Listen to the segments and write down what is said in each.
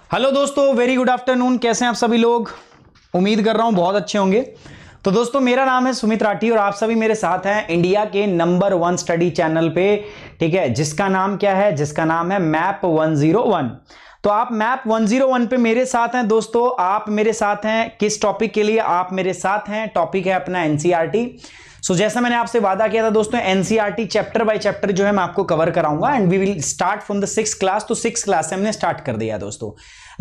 Hello दोस्तों, very good afternoon. कैसे हैं आप सभी लोग? उम्मीद कर रहा हूं बहुत अच्छे होंगे। तो दोस्तों, मेरा नाम है सुमित राठी और आप सभी मेरे साथ हैं इंडिया के नंबर 1 स्टडी चैनल पे, ठीक है, जिसका नाम क्या है? जिसका नाम है मैप 101। तो आप मैप 101 पे मेरे साथ हैं दोस्तों। आप मेरे साथ हैं किस टॉपिक के लिए? आप मेरे साथ हैं, टॉपिक है अपना एनसीईआरटी। जैसा मैंने आपसे वादा किया था दोस्तों, एनसीईआरटी चैप्टर बाय चैप्टर जो है मैं आपको कवर कराऊंगा and we will start from the 6th class. तो 6th क्लास से हमने स्टार्ट कर दिया दोस्तों।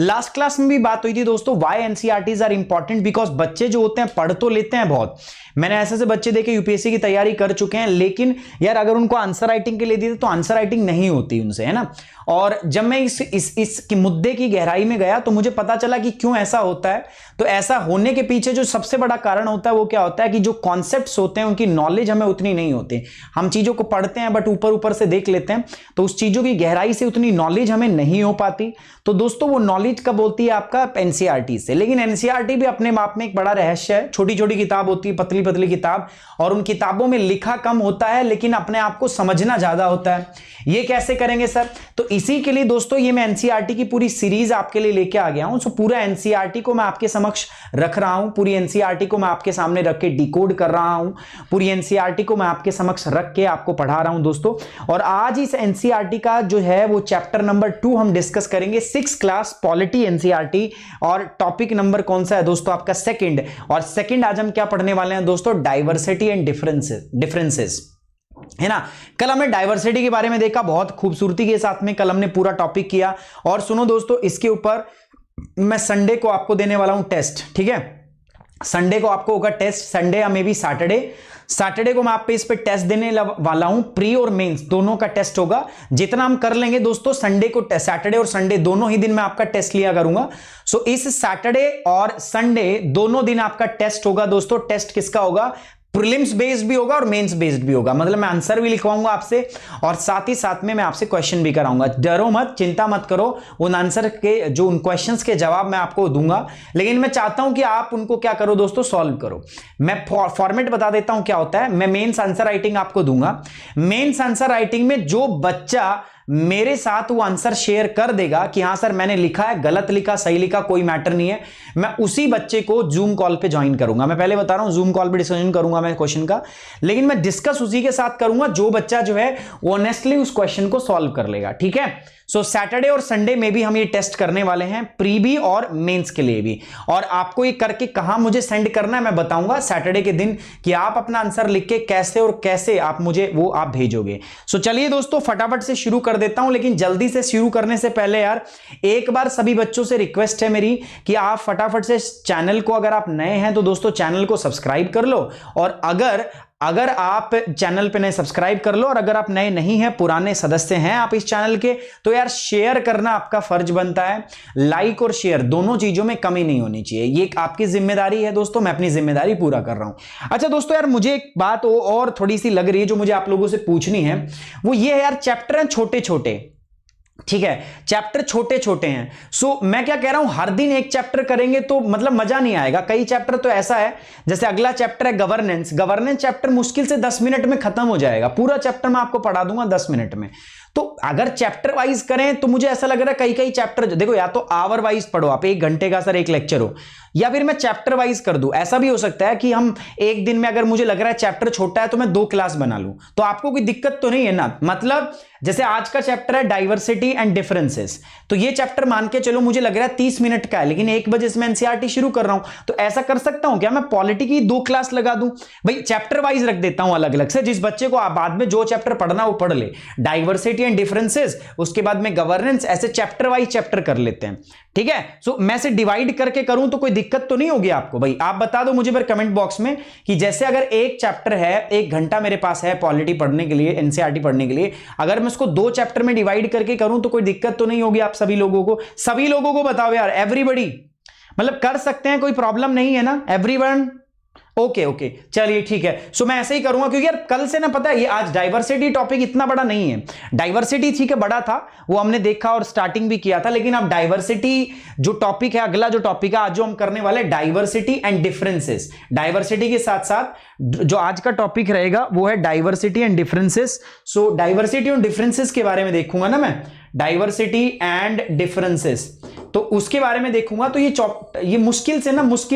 लास्ट क्लास में भी बात हुई थी दोस्तों, why NCERTs are important, because बच्चे जो होते हैं पढ़ तो लेते हैं बहुत। मैंने ऐसे बच्चे देखे यूपीएससी की तैयारी कर चुके हैं, लेकिन यार अगर उनको आंसर राइटिंग के लिए दी तो आंसर राइटिंग नहीं होती उनसे, है ना। और जब मैं इस मुद्दे की गहराई में गया तो मुझे पता चला कि क्यों ऐसा होता है। तो ऐसा होने के पीछे जो सबसे बड़ा कारण होता है वो क्या होता है कि जो कॉन्सेप्ट्स होते हैं उनकी नॉलेज हमें उतनी नहीं होती। हम चीजों को पढ़ते हैं बट ऊपर ऊपर से देख लेते हैं, तो उस चीजों की गहराई से उतनी नॉलेज हमें नहीं हो पाती। तो दोस्तों वो नॉलेज कब होती है? आपका एनसीईआरटी से। लेकिन एनसीईआरटी भी अपने आप में एक बड़ा रहस्य है। छोटी छोटी किताब होती है, पतली पतली किताब, और उन किताबों में लिखा कम होता है लेकिन अपने आप को समझना ज्यादा होता है। ये कैसे करेंगे सर? तो इसी के लिए दोस्तों ये मैं एनसीईआरटी की पूरी सीरीज आपके लिए लेके आ गया हूं। सो पूरा एनसीईआरटी को मैं आपके समक्ष रख रहा हूं, पूरी एनसीईआरटी को मैं आपके सामने रख के डिकोड कर रहा हूं, पूरी एनसीईआरटी को मैं आपके समक्ष रख के आपको पढ़ा रहा हूं दोस्तों। और आज इस एनसीईआरटी का जो है वो चैप्टर नंबर 2 हम डिस्कस करेंगे, 6th क्लास पॉलिटी एनसीईआरटी। और टॉपिक नंबर कौन सा है दोस्तों? आपका सेकंड। और सेकंड आज हम क्या पढ़ने वाले हैं दोस्तों? डाइवर्सिटी एंड डिफरेंसेस, है ना। कल हमने डाइवर्सिटी के बारे में देखा, बहुत खूबसूरती के साथ में कल हमने पूरा टॉपिक किया। और सुनो दोस्तों, इसके ऊपर मैं संडे को आपको देने वाला हूं टेस्ट, ठीक है। संडे को आपको होगा टेस्ट, संडे या मे बी सैटरडे को मैं आप पे इस पे टेस्ट देने वाला हूं। प्री और मेंस दोनों का टेस्ट होगा। जितना हम कर लेंगे दोस्तों, संडे को सैटरडे और संडे दोनों ही दिन मैं आपका टेस्ट लिया करूंगा। सो इस सैटरडे और संडे दोनों दिन आपका टेस्ट होगा दोस्तों। टेस्ट किसका होगा? प्रीलिम्स बेस्ड भी होगा और मेंस बेस्ड भी होगा। मतलब मैं आंसर भी लिखवाऊंगा आपसे और साथ ही साथ में मैं आपसे क्वेश्चन भी कराऊंगा। डरो मत, चिंता मत करो, उन आंसर के जो उन क्वेश्चंस के जवाब मैं आपको दूंगा, लेकिन मैं चाहता हूं कि आप उनको क्या करो दोस्तों? सॉल्व करो। मैं फॉर्मेट बता देता हूं क्या होता है। मैं मेंस आंसर राइटिंग आपको दूंगा। मेंस आंसर राइटिंग में जो बच्चा मेरे साथ वो आंसर शेयर कर देगा कि हां सर मैंने लिखा है, गलत लिखा, सही लिखा, कोई मैटर नहीं है, मैं उसी बच्चे को जूम कॉल पे ज्वाइन करूंगा। मैं पहले बता रहा हूं, जूम कॉल पे डिस्कशन करूंगा मैं क्वेश्चन का, लेकिन मैं डिस्कस उसी के साथ करूंगा जो बच्चा जो है ऑनेस्टली उस क्वेश्चन को सॉल्व कर लेगा, ठीक है। सो सैटरडे और संडे में भी हम ये टेस्ट करने वाले हैं, प्री भी और मेंस के लिए भी। और आपको ये करके कहां मुझे सेंड करना है मैं बताऊंगा सैटरडे के दिन, कि आप अपना आंसर लिख के कैसे और कैसे आप मुझे वो आप भेजोगे। सो चलिए दोस्तों फटाफट से शुरू कर देता हूं, लेकिन जल्दी से शुरू करने से पहले यार एक बार सभी बच्चों से रिक्वेस्ट है मेरी कि आप फटाफट से चैनल को, अगर आप नए हैं तो दोस्तों चैनल को सब्सक्राइब कर लो, और अगर आप चैनल पे नए सब्सक्राइब कर लो, और अगर आप नए नहीं हैं, पुराने सदस्य हैं आप इस चैनल के, तो यार शेयर करना आपका फर्ज बनता है। लाइक और शेयर दोनों चीजों में कमी नहीं होनी चाहिए, ये आपकी जिम्मेदारी है दोस्तों। मैं अपनी जिम्मेदारी पूरा कर रहा हूं। अच्छा दोस्तों, यार मुझे एक बात और थोड़ी सी लग रही है जो मुझे आप लोगों से पूछनी है, वो ये है यार, चैप्टर हैं छोटे छोटे, ठीक है, चैप्टर छोटे छोटे हैं। सो मैं क्या कह रहा हूं, हर दिन एक चैप्टर करेंगे तो मतलब मजा नहीं आएगा। कई चैप्टर तो ऐसा है, जैसे अगला चैप्टर है गवर्नेंस चैप्टर मुश्किल से 10 मिनट में खत्म हो जाएगा। पूरा चैप्टर मैं आपको पढ़ा दूंगा 10 मिनट में। तो अगर चैप्टर वाइज करें तो मुझे ऐसा लग रहा है कई चैप्टर देखो, या तो आवर वाइज पढ़ो आप, 1 घंटे का सर एक लेक्चर हो, या फिर मैं चैप्टर वाइज कर दूं। ऐसा भी हो सकता है कि हम एक दिन में, अगर मुझे लग रहा है चैप्टर छोटा है तो मैं 2 क्लास बना लूं, तो आपको कोई दिक्कत तो नहीं है ना। मतलब जैसे आज का चैप्टर है डाइवर्सिटी एंड डिफरेंसेस, तो ये चैप्टर मान के चलो मुझे लग रहा है 30 मिनट का है, लेकिन 1 बजे से मैं एनसीईआरटी शुरू कर रहा हूं, तो ऐसा कर सकता हूं क्या, मैं पॉलिटी की 2 क्लास लगा दूं? भाई चैप्टर वाइज रख देता हूं अलग अलग से, जिस बच्चे को बाद में जो चैप्टर पढ़ना वो पढ़ ले। डाइवर्सिटी एंड डिफरेंसेस, उसके बाद में गवर्नेंस, ऐसे चैप्टर वाइज चैप्टर कर लेते हैं, ठीक है। सो मैं से डिवाइड करके करूं तो कोई दिक्कत तो नहीं होगी आपको? भाई आप बता दो मुझे फिर कमेंट बॉक्स में कि जैसे अगर एक चैप्टर है, 1 घंटा मेरे पास है पॉलिटी पढ़ने के लिए, एनसीईआरटी पढ़ने के लिए, अगर मैं उसको 2 चैप्टर में डिवाइड करके करूं तो कोई दिक्कत तो नहीं होगी आप सभी लोगों को बताओ यार, एवरीबॉडी, मतलब कर सकते हैं, कोई प्रॉब्लम नहीं है ना एवरीवन? ओके चलिए ठीक है। सो मैं ऐसे ही करूंगा, क्योंकि यार कल से ना पता है, ये आज डाइवर्सिटी टॉपिक इतना बड़ा नहीं है। डाइवर्सिटी ठीक है बड़ा था, वो हमने देखा और स्टार्टिंग भी किया था, लेकिन अब डाइवर्सिटी जो टॉपिक है, अगला जो टॉपिक है आज जो हम करने वाले, डाइवर्सिटी एंड डिफरेंसेस। डाइवर्सिटी के साथ साथ जो आज का टॉपिक रहेगा वो है diversity and differences. So diversity और डिफरेंसेस के बारे में देखूंगा ना मैं। डाइवर्सिटी एंड डिफरेंसेस, तो उसके बारे में देखूंगा। तो ये मुश्किल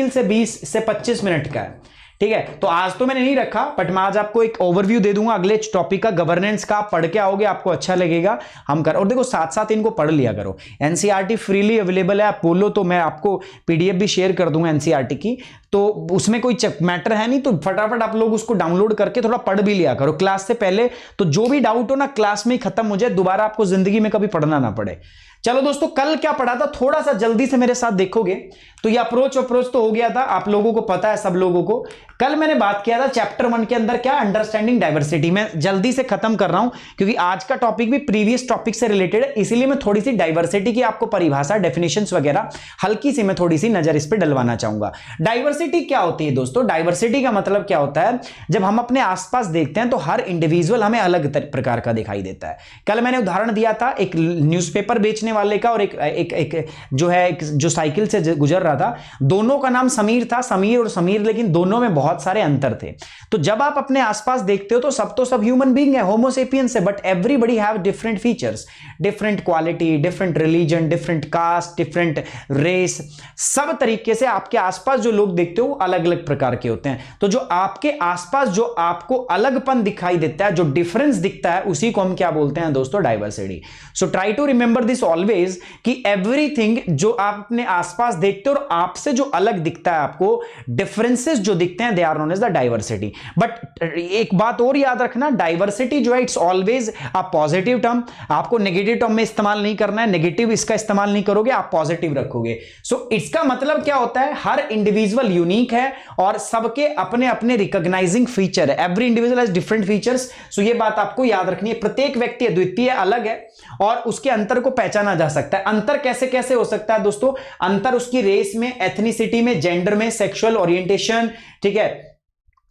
से 20 से 25 मिनट का है, ठीक है। तो आज तो मैंने नहीं रखा, बट मैं आज आपको एक ओवरव्यू दे दूंगा अगले टॉपिक का, गवर्नेंस का। आप पढ़ के आओगे, आपको अच्छा लगेगा। हम कर और देखो साथ साथ इनको पढ़ लिया करो। एनसीईआरटी फ्रीली अवेलेबल है, आप बोलो तो मैं आपको पीडीएफ भी शेयर कर दूंगा एनसीईआरटी की, तो उसमें कोई मैटर है नहीं। तो फटाफट आप लोग उसको डाउनलोड करके थोड़ा पढ़ भी लिया करो क्लास से पहले, तो जो भी डाउट हो ना क्लास में ही खत्म हो जाए, दोबारा आपको जिंदगी में कभी पढ़ना ना पड़े। चलो दोस्तों, कल क्या पढ़ा था थोड़ा सा जल्दी से मेरे साथ देखोगे तो ये अप्रोच तो हो गया था, आप लोगों को पता है, सब लोगों को। कल मैंने बात किया था चैप्टर 1 के अंदर क्या, अंडरस्टैंडिंग डाइवर्सिटी। मैं जल्दी से खत्म कर रहा हूं क्योंकि आज का टॉपिक भी प्रीवियस टॉपिक से रिलेटेड है, इसीलिए मैं थोड़ी सी डाइवर्सिटी की आपको परिभाषा, डेफिनेशंस वगैरह हल्की सी मैं थोड़ी सी नजर इस पर डलवाना चाहूंगा। डाइवर्सिटी क्या होती है दोस्तों? डाइवर्सिटी का मतलब क्या होता है, जब हम अपने आसपास देखते हैं तो हर इंडिविजुअल हमें अलग प्रकार का दिखाई देता है। कल मैंने उदाहरण दिया था एक न्यूज़पेपर बेचने वाले का और एक जो साइकिल से गुजर रहा था, दोनों का नाम समीर था, समीर और समीर, लेकिन दोनों में बहुत सारे अंतर थे। तो जब आप अपने आसपास देखते हो तो सब ह्यूमन बीइंग है, होमो सेपियंस है, but everybody have different features, different quality, different religion, different caste, different race, सब तरीके से आपके आसपास जो लोग देखते हो अलग अलग प्रकार के होते हैं। तो जो आपके आसपास जो आपको अलगपन दिखाई देता है, जो डिफरेंस दिखता है, उसी को हम क्या बोलते हैं दोस्तों? Diversity. So try to remember this always कि एवरीथिंग जो आप अपने आसपास देखते हो और आपसे जो अलग दिखता है, आपको डिफरेंसेस जो दिखते हैं, they are known as the diversity. But एक बात और याद रखना, डाइवर्सिटी जो है it's always a positive term. आपको नेगेटिव टर्म में इस्तेमाल नहीं करना है, नेगेटिव इसका इस्तेमाल नहीं करोगे, आप पॉजिटिव रखोगे। सो इसका मतलब क्या होता है, हर इंडिविजुअल यूनिक है और सबके अपने अपने रिकॉग्नाइजिंग फीचर है। Every individual has different features. So ये बात आपको याद रखनी है, प्रत्येक व्यक्ति अद्वितीय, अलग है और उसके अंतर को पहचाना जा सकता है। अंतर कैसे कैसे हो सकता है दोस्तों? अंतर उसकी रेस में, एथनिसिटी में, जेंडर में, सेक्सुअल ओरिएंटेशन, ठीक है,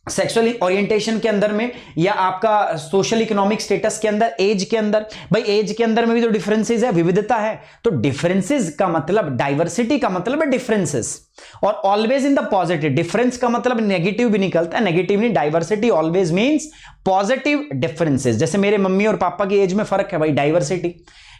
सेक्सुअल ओरिएंटेशन के अंदर में, या आपका सोशल इकोनॉमिक स्टेटस के अंदर, एज के अंदर। भाई एज के अंदर में भी तो डिफरेंसेस है, विविधता है। तो डिफरेंसेस का मतलब, डाइवर्सिटी का मतलब है डिफरेंसेस, और always in the positive. Difference का मतलब नेगेटिव भी निकलता है, नेगेटिव नहीं। Diversity always means positive differences. जैसे मेरे मम्मी और पापा की एज में फर्क है, भाई डाइवर्सिटी,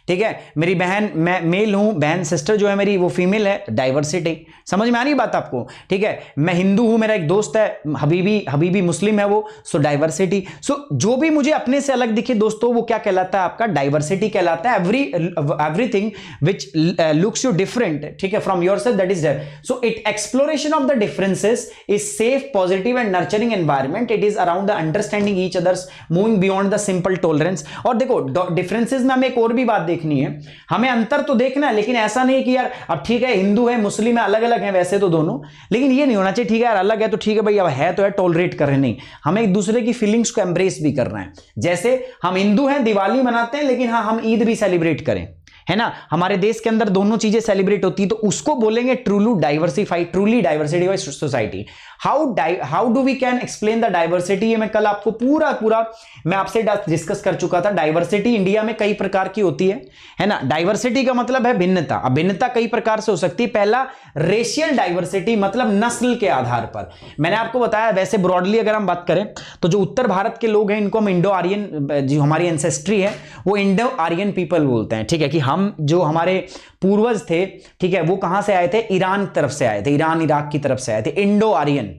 ठीक है। मेरी बहन, मैं मेल हूं, बहन सिस्टर जो है मेरी वो फीमेल है, डाइवर्सिटी। समझ में आ रही बात आपको? ठीक है। मैं हिंदू हूं, मेरा एक दोस्त है हबीबी मुस्लिम है वो, सो डाइवर्सिटी। सो जो भी मुझे अपने से अलग दिखे दोस्तों, वो क्या कहलाता है? आपका डाइवर्सिटी कहलाता है। Everything which looks you different, ठीक है, from yourself, that is there. So it exploration of the differences is safe, positive and nurturing environment. It is around the understanding each others, moving beyond the simple tolerance. और देखो differences में हमें एक और भी बात देखनी है, हमें अंतर तो देखना है, लेकिन ऐसा नहीं है कि यार अब ठीक है हिंदू है मुस्लिम है, अलग अलग है वैसे तो दोनों, लेकिन ये नहीं होना चाहिए ठीक है यार अलग है तो ठीक है भाई, अब है तो है, टॉलरेट कर रहे नहीं। हमें एक दूसरे की फीलिंग्स को एम्ब्रेस भी करना है। जैसे हम हिंदू हैं, दिवाली मनाते हैं, लेकिन हाँ हम ईद भी सेलिब्रेट करें, है ना। हमारे देश के अंदर दोनों चीजें सेलिब्रेट होती है, तो उसको बोलेंगे truly diversified society. How do we can explain the diversity? ये मैं कल आपको पूरा मैं आपसे डिस्कस कर चुका था। डाइवर्सिटी इंडिया में कई प्रकार की होती है ना। डाइवर्सिटी का मतलब है भिन्नता। अब भिन्नता कई प्रकार से हो सकती है। पहला रेशियल डाइवर्सिटी, मतलब नस्ल के आधार पर। मैंने आपको बताया, वैसे ब्रॉडली अगर हम बात करें तो जो उत्तर भारत के लोग हैं इनको हम इंडो आर्यन, जो हमारी एंसेस्ट्री है वो इंडो आर्यन पीपल बोलते हैं, ठीक है। कि हम जो हमारे पूर्वज थे, ठीक है, वो कहां से आए थे? ईरान तरफ से आए थे, ईरान इराक की तरफ से आए थे, इंडो आर्यन,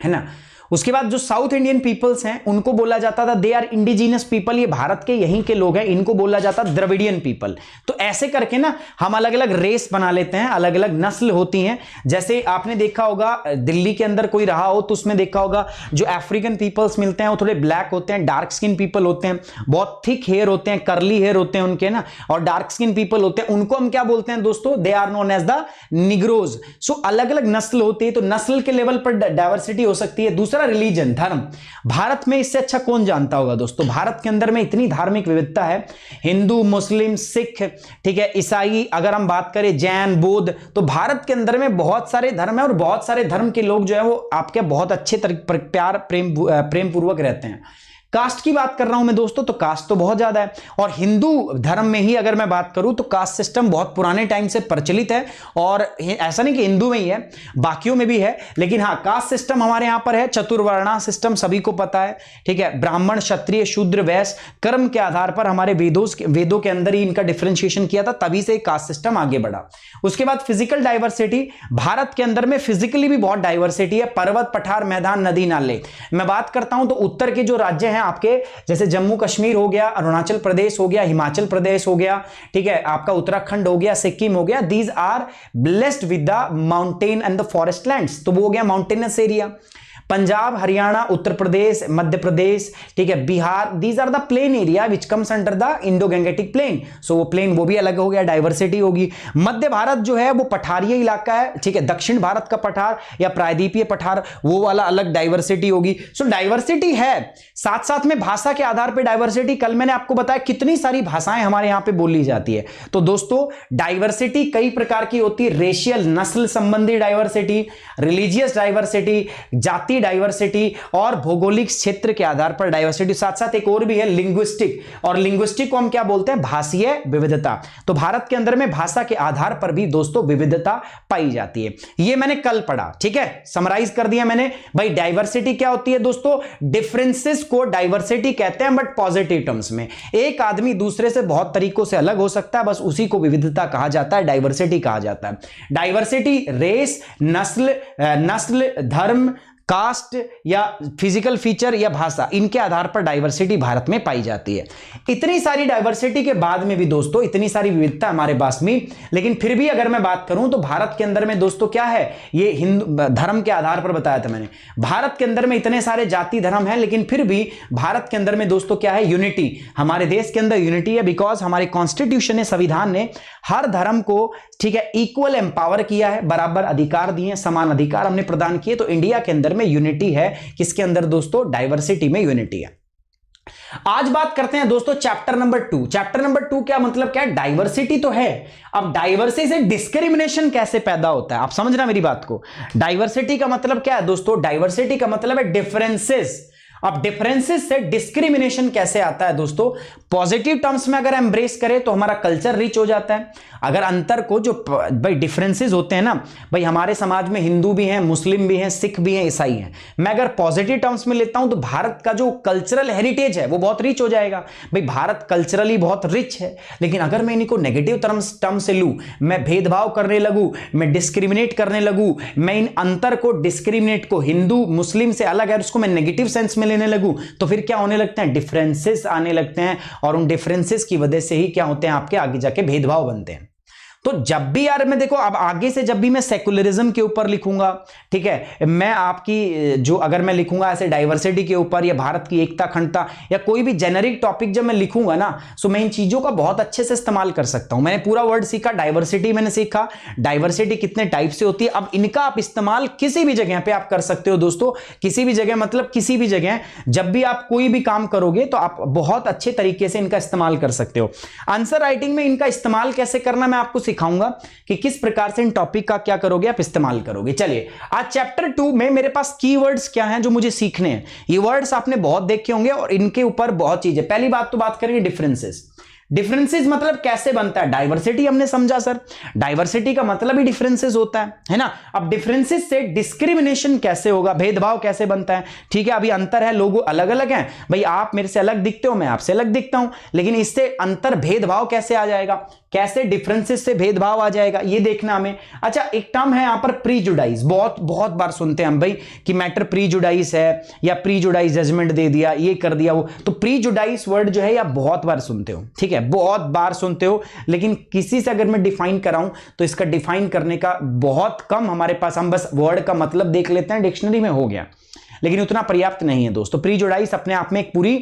है ना। उसके बाद जो साउथ इंडियन पीपल्स हैं उनको बोला जाता था दे आर इंडिजिनस पीपल, ये भारत के यहीं के लोग हैं, इनको बोला जाता द्रविडियन पीपल। तो ऐसे करके ना हम अलग अलग रेस बना लेते हैं, अलग अलग नस्ल होती हैं। जैसे आपने देखा होगा दिल्ली के अंदर कोई रहा हो तो उसमें देखा होगा जो अफ्रीकन पीपल्स मिलते हैं वो थोड़े ब्लैक होते हैं, डार्क स्किन पीपल होते हैं, बहुत थिक हेयर होते हैं, कर्ली हेयर होते हैं उनके ना, और डार्क स्किन पीपल होते हैं, उनको हम क्या बोलते हैं दोस्तों? They are known as the Negroes. So अलग अलग नस्ल होती है, तो नस्ल के लेवल पर डाइवर्सिटी हो सकती है। दूसरा रिलीजन, धर्म। भारत में इससे अच्छा कौन जानता होगा दोस्तों? भारत के अंदर में इतनी धार्मिक विविधता है, हिंदू, मुस्लिम, सिख, ठीक है, ईसाई, अगर हम बात करें जैन, बौद्ध, तो भारत के अंदर में बहुत सारे धर्म है और बहुत सारे धर्म के लोग जो है वो आपके बहुत अच्छे प्यार प्रेम पूर्वक रहते हैं। कास्ट की बात कर रहा हूं मैं दोस्तों, तो कास्ट तो बहुत ज्यादा है, और हिंदू धर्म में ही अगर मैं बात करूं तो कास्ट सिस्टम बहुत पुराने टाइम से प्रचलित है, और ऐसा नहीं कि हिंदू में ही है, बाकियों में भी है, लेकिन हाँ कास्ट सिस्टम हमारे यहां पर है। चतुर्वर्णा सिस्टम सभी को पता है, ठीक है, ब्राह्मण क्षत्रिय शूद्र वैश्य कर्म के आधार पर हमारे वेदों के अंदर ही इनका डिफरेंशिएशन किया था, तभी से कास्ट सिस्टम आगे बढ़ा। उसके बाद फिजिकल डाइवर्सिटी, भारत के अंदर में फिजिकली भी बहुत डाइवर्सिटी है, पर्वत पठार मैदान नदी नाले। मैं बात करता हूं तो उत्तर के जो राज्य हैं आपके, जैसे जम्मू कश्मीर हो गया, अरुणाचल प्रदेश हो गया, हिमाचल प्रदेश हो गया, ठीक है, आपका उत्तराखंड हो गया, सिक्किम हो गया, these are blessed with the mountain and the forest lands, तो वो हो गया माउंटेनस एरिया। पंजाब हरियाणा उत्तर प्रदेश मध्य प्रदेश, ठीक है, Bihar, these are the plain area which comes under the Indo Gangetic plain, so वो प्लेन वो भी अलग हो गया, डाइवर्सिटी होगी। मध्य भारत जो है वो पठारीय इलाका है, ठीक है, दक्षिण भारत का पठार या प्रायद्वीपीय पठार वो वाला अलग डाइवर्सिटी होगी। सो डाइवर्सिटी है, साथ साथ में भाषा के आधार पर डाइवर्सिटी, कल मैंने आपको बताया कितनी सारी भाषाएं हमारे यहां पे बोली जाती है। तो दोस्तों डाइवर्सिटी कई प्रकार की होती है, रेशियल नस्ल संबंधी डाइवर्सिटी, रिलीजियस डाइवर्सिटी, जाति डाइवर्सिटी, और भौगोलिक क्षेत्र के आधार पर डाइवर्सिटी। साथ साथ एक और भी है लिंग्विस्टिक, और लिंग्विस्टिक को हम क्या बोलते हैं, भाषीय विविधता। तो भारत के अंदर में भाषा के आधार पर भी दोस्तों विविधता पाई जाती है, ये मैंने कल पढ़ा, ठीक है, समराइज कर दिया मैंने। भाई डाइवर्सिटी क्या होती है दोस्तों, डिफरेंसेस को डाइवर्सिटी कहते हैं, बट पॉजिटिव टर्म्स में। एक आदमी दूसरे से बहुत तरीकों से अलग हो सकता है, बस उसी को विविधता कहा जाता है, डाइवर्सिटी कहा जाता है। डाइवर्सिटी रेस, नस्ल, धर्म, कास्ट या फिजिकल फीचर या भाषा, इनके आधार पर डाइवर्सिटी भारत में पाई जाती है। इतनी सारी डाइवर्सिटी के बाद में भी दोस्तों इतनी सारी विविधता हमारे पास में, लेकिन फिर भी अगर मैं बात करूं तो भारत के अंदर में दोस्तों क्या है, ये हिंदू धर्म के आधार पर बताया था मैंने, भारत के अंदर में इतने सारे जाति धर्म हैं, लेकिन फिर भी भारत के अंदर में दोस्तों क्या है, यूनिटी। हमारे देश के अंदर यूनिटी है, बिकॉज हमारे कॉन्स्टिट्यूशन ने, संविधान ने हर धर्म को, ठीक है, इक्वल एम्पावर किया है, बराबर अधिकार दिए, समान अधिकार हमने प्रदान किए। तो इंडिया के अंदर में यूनिटी है, किसके अंदर दोस्तों, डाइवर्सिटी में यूनिटी है। आज बात करते हैं दोस्तों चैप्टर नंबर 2। चैप्टर नंबर 2 क्या मतलब, क्या है, डाइवर्सिटी तो है, अब डाइवर्सिटी से डिस्क्रिमिनेशन कैसे पैदा होता है, आप समझना मेरी बात को। डाइवर्सिटी का मतलब क्या है दोस्तों, डाइवर्सिटी का मतलब है डिफरेंसेस। अब डिफरेंसेस से डिस्क्रिमिनेशन कैसे आता है दोस्तों, पॉजिटिव टर्म्स में अगर एम्ब्रेस करें तो हमारा कल्चर रिच हो जाता है। अगर अंतर को, जो भाई डिफरेंसेस होते हैं ना, भाई हमारे समाज में हिंदू भी हैं, मुस्लिम भी हैं, सिख भी हैं, ईसाई हैं, मैं अगर पॉजिटिव टर्म्स में लेता हूं तो भारत का जो कल्चरल हेरिटेज है वो बहुत रिच हो जाएगा। भाई भारत कल्चरली बहुत रिच है, लेकिन अगर मैं इनको नेगेटिव टर्म से लूं, मैं भेदभाव करने लगूं, मैं डिस्क्रिमिनेट करने लगूं, मैं इन अंतर को, डिस्क्रिमिनेट को, हिंदू मुस्लिम से अलग है उसको मैं नेगेटिव सेंस में लेने लगूं, तो फिर क्या होने लगते हैं, डिफरेंसेस आने लगते हैं, और उन डिफरेंसेस की वजह से ही क्या होते हैं, आपके आगे जाके भेदभाव बनते हैं। तो जब भी यार मैं देखो, अब आगे से जब भी मैं सेकुलरिज्म के ऊपर लिखूंगा, ठीक है, मैं आपकी जो अगर मैं लिखूंगा ऐसे डाइवर्सिटी के ऊपर या भारत की एकता अखंडता या कोई भी जेनरिक टॉपिक जब मैं लिखूंगा ना, सो मैं इन चीजों का बहुत अच्छे से इस्तेमाल कर सकता हूं। मैंने पूरा वर्ड सीखा, डाइवर्सिटी मैंने सीखा, डाइवर्सिटी कितने टाइप से होती है, अब इनका आप इस्तेमाल किसी भी जगह पे आप कर सकते हो दोस्तों, किसी भी जगह, मतलब किसी भी जगह जब भी आप कोई भी काम करोगे तो आप बहुत अच्छे तरीके से इनका इस्तेमाल कर सकते हो। आंसर राइटिंग में इनका इस्तेमाल कैसे करना मैं आपको सिखाऊंगा कि किस प्रकार से इन टॉपिक का क्या करोगे, आप इस्तेमाल करोगे। चलिए आज चैप्टर 2 में मेरे पास कीवर्ड्स क्या हैं जो मुझे सीखने हैं। ये वर्ड्स आपने बहुत देखे होंगे और इनके ऊपर बहुत चीजें। पहली बात तो बात करेंगे डिफरेंसेस। डिफरेंसेस मतलब कैसे बनता है, डाइवर्सिटी हमने समझा सर, डाइवर्सिटी का मतलब ही डिफरेंसेस होता है ना। अब डिफरेंसेस से डिस्क्रिमिनेशन कैसे होगा, भेदभाव कैसे बनता है, ठीक है। अभी अंतर है, लोग अलग अलग हैं, भाई आप मेरे से अलग दिखते हो, मैं आपसे अलग दिखता हूं, लेकिन इससे अंतर भेदभाव कैसे आ जाएगा, कैसे डिफरेंसेस से भेदभाव आ जाएगा, ये देखना हमें। अच्छा एक टर्म है यहां पर प्रीजुडाइज, बहुत बार सुनते हैं हम भाई कि मैटर प्रीजुडाइज है या प्रीजुडाइज जजमेंट दे दिया, ये कर दिया वो, तो प्रीजुडाइज वर्ड जो है आप बहुत बार सुनते हो, ठीक है, बहुत बार सुनते हो, लेकिन किसी से अगर मैं डिफाइन कराऊं तो इसका डिफाइन करने का बहुत कम हमारे पास, हम बस वर्ड का मतलब देख लेते हैं, डिक्शनरी में हो गया, लेकिन उतना पर्याप्त नहीं है दोस्तों। प्रीजुडाइज अपने आप में एक पूरी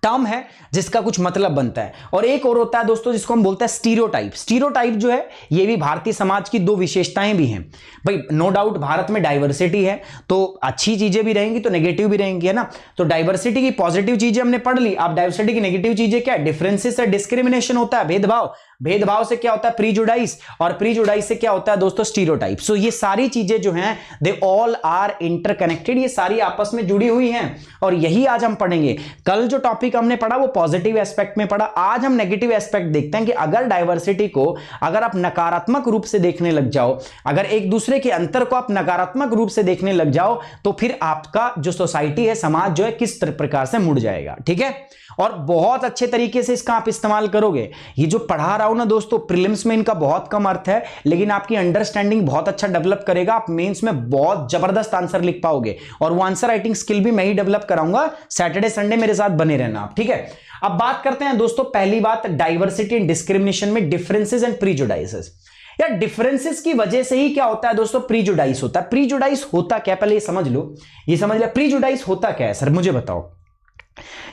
टर्म है जिसका कुछ मतलब बनता है। और एक और होता है दोस्तों जिसको हम बोलते हैं स्टीरियोटाइप। स्टीरियोटाइप जो है ये भी भारतीय समाज की दो विशेषताएं भी हैं भाई। नो डाउट भारत में डाइवर्सिटी है तो अच्छी चीजें भी रहेंगी तो नेगेटिव भी रहेंगी, है ना। तो डाइवर्सिटी की पॉजिटिव चीजें हमने पढ़ ली। अब डाइवर्सिटी की नेगेटिव चीजें क्या है? डिफरेंसेस से डिस्क्रिमिनेशन होता है, भेदभाव। भेदभाव से क्या होता है? प्रीजुडाइज। और प्रीजुडाइज से क्या होता है दोस्तों? स्टीरियोटाइप। सो ये सारी चीजें जो हैं दे ऑल आर इंटरकनेक्टेड, ये सारी आपस में जुड़ी हुई हैं और यही आज हम पढ़ेंगे। कल जो टॉपिक हमने पढ़ा वो पॉजिटिव एस्पेक्ट में पढ़ा, आज हम नेगेटिव एस्पेक्ट देखते हैं कि अगर डाइवर्सिटी को अगर आप नकारात्मक रूप से देखने लग जाओ, अगर एक दूसरे के अंतर को आप नकारात्मक रूप से देखने लग जाओ तो फिर आपका जो सोसाइटी है, समाज जो है, किस प्रकार से मुड़ जाएगा। ठीक है, और बहुत अच्छे तरीके से इसका आप इस्तेमाल करोगे। ये जो पढ़ा रहा हूं ना दोस्तों, प्रीलिम्स में इनका बहुत कम अर्थ है लेकिन आपकी अंडरस्टैंडिंग बहुत अच्छा डेवलप करेगा। आप मेंस में बहुत जबरदस्त आंसर लिख पाओगे और वो आंसर राइटिंग स्किल भी मैं ही डेवलप कराऊंगा। सैटरडे संडे मेरे साथ बने रहना आप, ठीक है। अब बात करते हैं दोस्तों, पहली बात डाइवर्सिटी एंड डिस्क्रिमिनेशन में डिफरेंसेस एंड प्रीजुडाइसेस। यार डिफरेंसेस की वजह से ही क्या होता है दोस्तों? प्रीजुडाइस होता है। प्रीजुडाइस होता क्या, पहले ये समझ लो, ये समझ लिया प्रीजुडाइस होता क्या है सर, मुझे बताओ।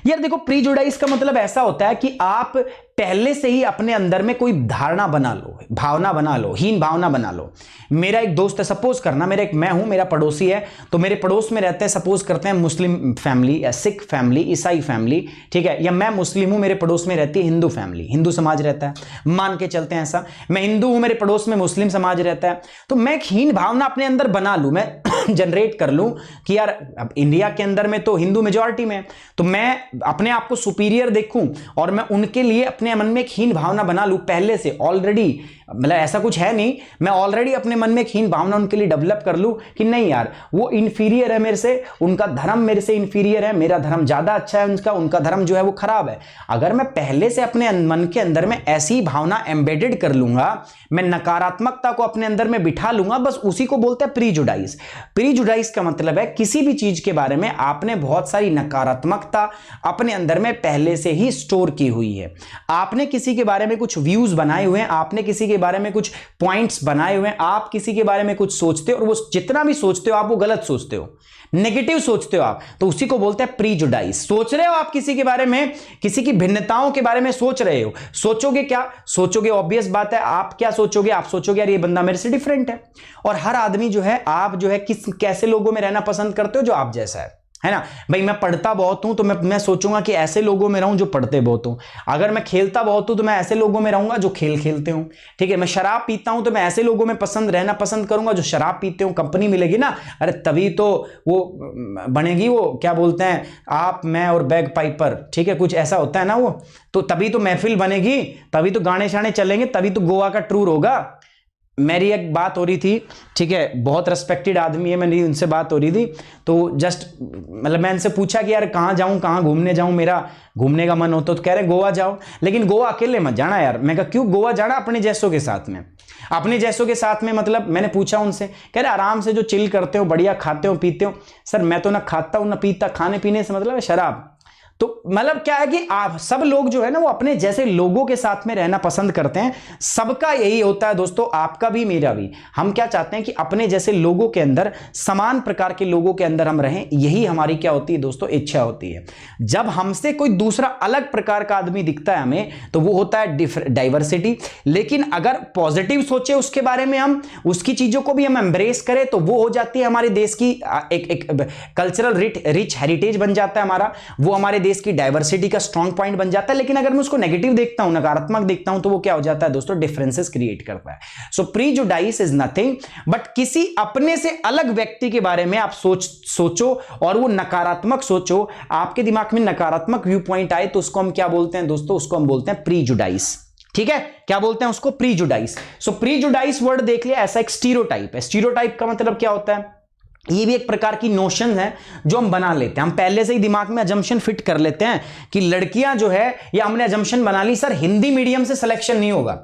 यार देखो, प्रीजुडाइस का मतलब ऐसा होता है कि आप पहले से ही अपने अंदर में कोई धारणा बना लो, भावना बना लो, हीन भावना बना लो। मेरा एक दोस्त है, सपोज करना मैं हूं, मेरा पड़ोसी है, तो मेरे पड़ोस में रहते हैं, सपोज करते हैं मुस्लिम फैमिली या सिख फैमिली, ईसाई फैमिली, ठीक है, या मैं मुस्लिम हूं, मेरे पड़ोस में रहती है हिंदू फैमिली, हिंदू समाज रहता है, मान के चलते हैं ऐसा। मैं हिंदू हूं, मेरे पड़ोस में मुस्लिम समाज रहता है, तो मैं एक हीन भावना अपने अंदर बना लूं, मैं जनरेट कर लूं कि यार अब इंडिया के अंदर में तो हिंदू मेजॉरिटी में, तो मैं अपने आप को सुपीरियर देखूं और मैं उनके लिए अपने मन में एक हीन भावना बना लूं पहले से, ऑलरेडी, मतलब ऐसा कुछ है नहीं, मैं ऑलरेडी अपने मन में एक हीन भावना उनके लिए डेवलप कर लूं कि नहीं यार वो इंफीरियर है मेरे से, उनका धर्म मेरे से इंफीरियर है, मेरा धर्म ज्यादा अच्छा है, उनका धर्म जो है वो खराब है। अगर मैं पहले से अपने मन के अंदर में ऐसी भावना एम्बेडेड कर लूंगा, मैं नकारात्मकता को अपने अंदर में बिठा लूंगा, बस उसी को बोलते हैं प्रीजुडाइज। प्रीजुडाइज का मतलब है किसी भी चीज के बारे में आपने बहुत सारी नकारात्मकता अपने अंदर में पहले से ही स्टोर की हुई है। आपने किसी के बारे में कुछ व्यूज बनाए हुए हैं, आपने किसी के बारे में कुछ पॉइंट्स बनाए हुए हैं, आप किसी के बारे में कुछ सोचते हो और वो जितना भी सोचते हो आप वो गलत सोचते हो, नेगेटिव सोचते हो आप, तो उसी को बोलते हैं प्रीजुडाइज। सोच रहे हो आप किसी के बारे में, किसी की भिन्नताओं के बारे में सोच रहे हो, सोचोगे क्या? सोचोगे, ऑब्वियस बात है, आप क्या सोचोगे? आप सोचोगे यार ये बंदा मेरे से डिफरेंट है। और हर आदमी जो है, आप जो है कैसे लोगों में रहना पसंद करते हो? जो आप जैसा है ना भाई। मैं पढ़ता बहुत हूं तो मैं सोचूंगा कि ऐसे लोगों में रहूं जो पढ़ते बहुत हूं। अगर मैं खेलता बहुत हूं तो मैं ऐसे लोगों में रहूंगा जो खेल खेलते हूं, ठीक है। मैं शराब पीता हूं तो मैं ऐसे लोगों में रहना पसंद करूंगा जो शराब पीते हो। कंपनी मिलेगी ना, अरे तभी तो वो बनेगी, वो क्या बोलते हैं, आप मैं और बैग पाइपर, ठीक है, कुछ ऐसा होता है ना वो, तो तभी तो महफिल बनेगी, तभी तो गाने शाने चलेंगे, तभी तो गोवा का टूर होगा। मेरी एक बात हो रही थी, ठीक है, बहुत रेस्पेक्टेड आदमी है, मेरी उनसे बात हो रही थी, तो जस्ट मतलब मैं इनसे पूछा कि यार कहाँ जाऊँ, कहाँ घूमने जाऊँ, मेरा घूमने का मन होता, तो कह रहे गोवा जाओ, लेकिन गोवा अकेले मत जाना यार। मैं कहा क्यों? गोवा जाना अपने जैसों के साथ में। अपने जैसों के साथ में मतलब मैंने पूछा उनसे, कह रहे आराम से जो चिल करते हो, बढ़िया खाते हो पीते हो। सर मैं तो ना खाता हूँ ना पीता, खाने पीने से मतलब है शराब। तो मतलब क्या है कि आप सब लोग जो है ना वो अपने जैसे लोगों के साथ में रहना पसंद करते हैं। सबका यही होता है दोस्तों, आपका भी मेरा भी। हम क्या चाहते हैं कि अपने जैसे लोगों के अंदर, समान प्रकार के लोगों के अंदर हम रहें, यही हमारी क्या होती है दोस्तों? इच्छा होती है। जब हमसे कोई दूसरा अलग प्रकार का आदमी दिखता है हमें, तो वो होता है डाइवर्सिटी। लेकिन अगर पॉजिटिव सोचे उसके बारे में, हम उसकी चीजों को भी हम एम्ब्रेस करें, तो वो हो जाती है हमारे देश की एक कल्चरल रिच हेरिटेज बन जाता है हमारा, वो हमारे देश की डाइवर्सिटी का स्ट्रॉन्ग पॉइंट बन जाता है। लेकिन अगर मैं उसको नेगेटिव देखता हूं, नकारात्मक देखता हूं, तो वो क्या हो जाता है दोस्तों? डिफरेंसेस क्रिएट करता है। सो प्रीजुडाइस इज नथिंग बट किसी अपने से अलग व्यक्ति के बारे में आप सोचो और वो नकारात्मक सोचो, आपके दिमाग में नकारात्मक व्यू पॉइंट आए, तो उसको हम क्या बोलते हैं दोस्तों? उसको हम बोलते हैं प्रीजुडाइस। ठीक है, क्या बोलते हैं उसको? प्रीजुडाइस। सो प्रीजुडाइस वर्ड देख लिया, ऐसा एक स्टीरियोटाइप है। स्टीरियोटाइप का मतलब क्या होता है? ये भी एक प्रकार की नोशन है जो हम बना लेते हैं। हम पहले से ही दिमाग में अजम्पशन फिट कर लेते हैं कि लड़कियां जो है, या हमने अजम्पशन बना ली सर हिंदी मीडियम से सिलेक्शन नहीं होगा।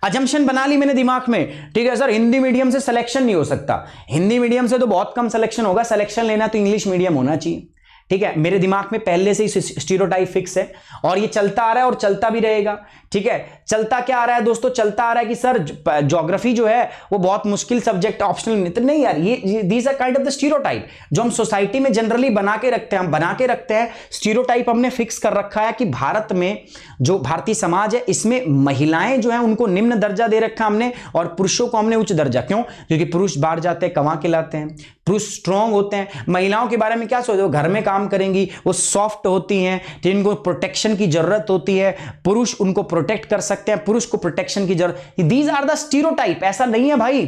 अजम्पशन बना ली मैंने दिमाग में, ठीक है सर हिंदी मीडियम से सिलेक्शन नहीं हो सकता, हिंदी मीडियम से तो बहुत कम सिलेक्शन होगा, सिलेक्शन लेना तो इंग्लिश मीडियम होना चाहिए। ठीक है, मेरे दिमाग में पहले से ही स्टीरियोटाइप फिक्स है और ये चलता आ रहा है और चलता भी रहेगा। ठीक है, चलता क्या आ रहा है दोस्तों, चलता आ रहा है कि सर ज्योग्राफी जो है वो बहुत मुश्किल सब्जेक्ट, ऑप्शनल नहीं यार, ये these are kind of the stereotype जो हम सोसाइटी में जनरली बना के रखते हैं। हम बना के रखते हैं स्टीरियोटाइप, हमने फिक्स कर रखा है कि भारत में जो भारतीय समाज है इसमें महिलाएं जो है उनको निम्न दर्जा दे रखा हमने और पुरुषों को हमने उच्च दर्जा। क्यों? क्योंकि पुरुष बाहर जाते हैं, कमा के लाते हैं, पुरुष स्ट्रांग होते हैं। महिलाओं के बारे में क्या सोचते हो, घर में काम करेंगी, वो सॉफ्ट होती हैं, जिनको प्रोटेक्शन की जरूरत होती है, पुरुष उनको प्रोटेक्ट कर सकते हैं, पुरुष को प्रोटेक्शन की जरूरत। These are the stereotype. ऐसा नहीं है भाई,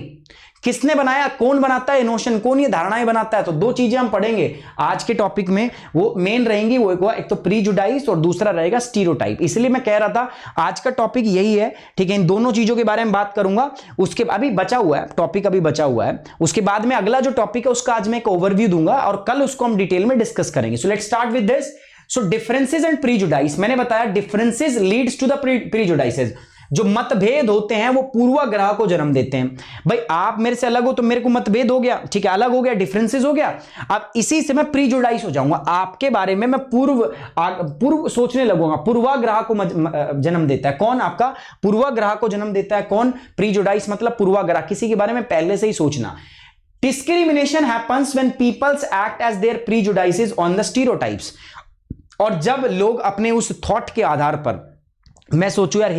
किसने बनाया, कौन बनाता है नोशन, कौन ये धारणाएं बनाता है। तो दो चीजें हम पढ़ेंगे आज के टॉपिक में, वो मेन रहेंगी, वो एक तो प्रीजुडाइस और दूसरा रहेगा स्टीरियोटाइप। इसलिए मैं कह रहा था आज का टॉपिक यही है। ठीक है, इन दोनों चीजों के बारे में बात करूंगा। उसके अभी बचा हुआ है टॉपिक, अभी बचा हुआ है, उसके बाद में अगला जो टॉपिक है उसका आज मैं एक ओवरव्यू दूंगा और कल उसको हम डिटेल में डिस्कस करेंगे। So let's start with this. So differences and prejudice, मैंने बताया differences leads to the prejudices. जो मतभेद होते हैं वो पूर्वाग्रह को जन्म देते हैं। भाई आप मेरे से अलग हो तो मेरे को मतभेद हो गया, ठीक है, अलग हो गया, डिफरेंसेस हो गया। अब इसी से मैं प्रीजुडाइस हो जाऊंगा, आपके बारे में मैं पूर्व सोचने लगूंगा। पूर्वाग्रह को जन्म देता है कौन? आपका पूर्वाग्रह को जन्म देता है कौन? प्रीजुडाइस मतलब पूर्वाग्रह, किसी के बारे में पहले से ही सोचना। Discrimination happens when peoples act as their prejudices on the stereotypes. और जब लोग अपने उस थॉट के आधार पर, मैं सोचूं यार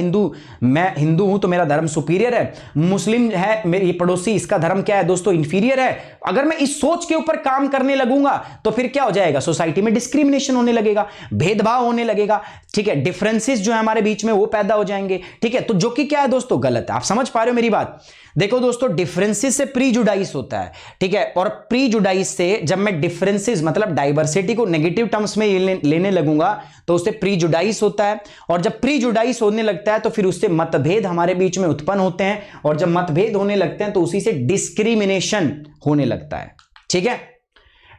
मैं हिंदू हूं तो मेरा धर्म सुपीरियर है, मुस्लिम है मेरी पड़ोसी, इसका धर्म क्या है दोस्तों, इंफीरियर है। अगर मैं इस सोच के ऊपर काम करने लगूंगा तो फिर क्या हो जाएगा, सोसाइटी में डिस्क्रिमिनेशन होने लगेगा, भेदभाव होने लगेगा। ठीक है, डिफरेंसेस जो है हमारे बीच में वो पैदा हो जाएंगे। ठीक है, तो जो कि क्या है दोस्तों, गलत है। आप समझ पा रहे हो मेरी बात? देखो दोस्तों, डिफरेंसेस से प्रीजुडाइस होता है। ठीक है, और प्रीजुडाइस से जब मैं डिफरेंसेस मतलब डाइवर्सिटी को नेगेटिव टर्म्स में लेने लगूंगा तो उससे प्रीजुडाइस होता है। और जब प्रीजुडाइस होने लगता है तो फिर उससे मतभेद हमारे बीच में उत्पन्न होते हैं, और जब मतभेद होने लगते हैं तो उसी से डिस्क्रिमिनेशन होने लगता है। ठीक है,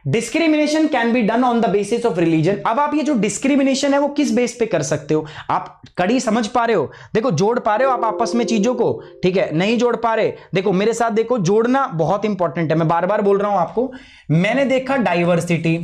discrimination can be done on the basis of religion. अब आप ये जो डिस्क्रिमिनेशन है वो किस बेस पे कर सकते हो? आप कड़ी समझ पा रहे हो? देखो, जोड़ पा रहे हो आप आपस में चीजों को? ठीक है, नहीं जोड़ पा रहे, देखो मेरे साथ देखो, जोड़ना बहुत इंपॉर्टेंट है। मैं बार बार बोल रहा हूं आपको। मैंने देखा डाइवर्सिटी,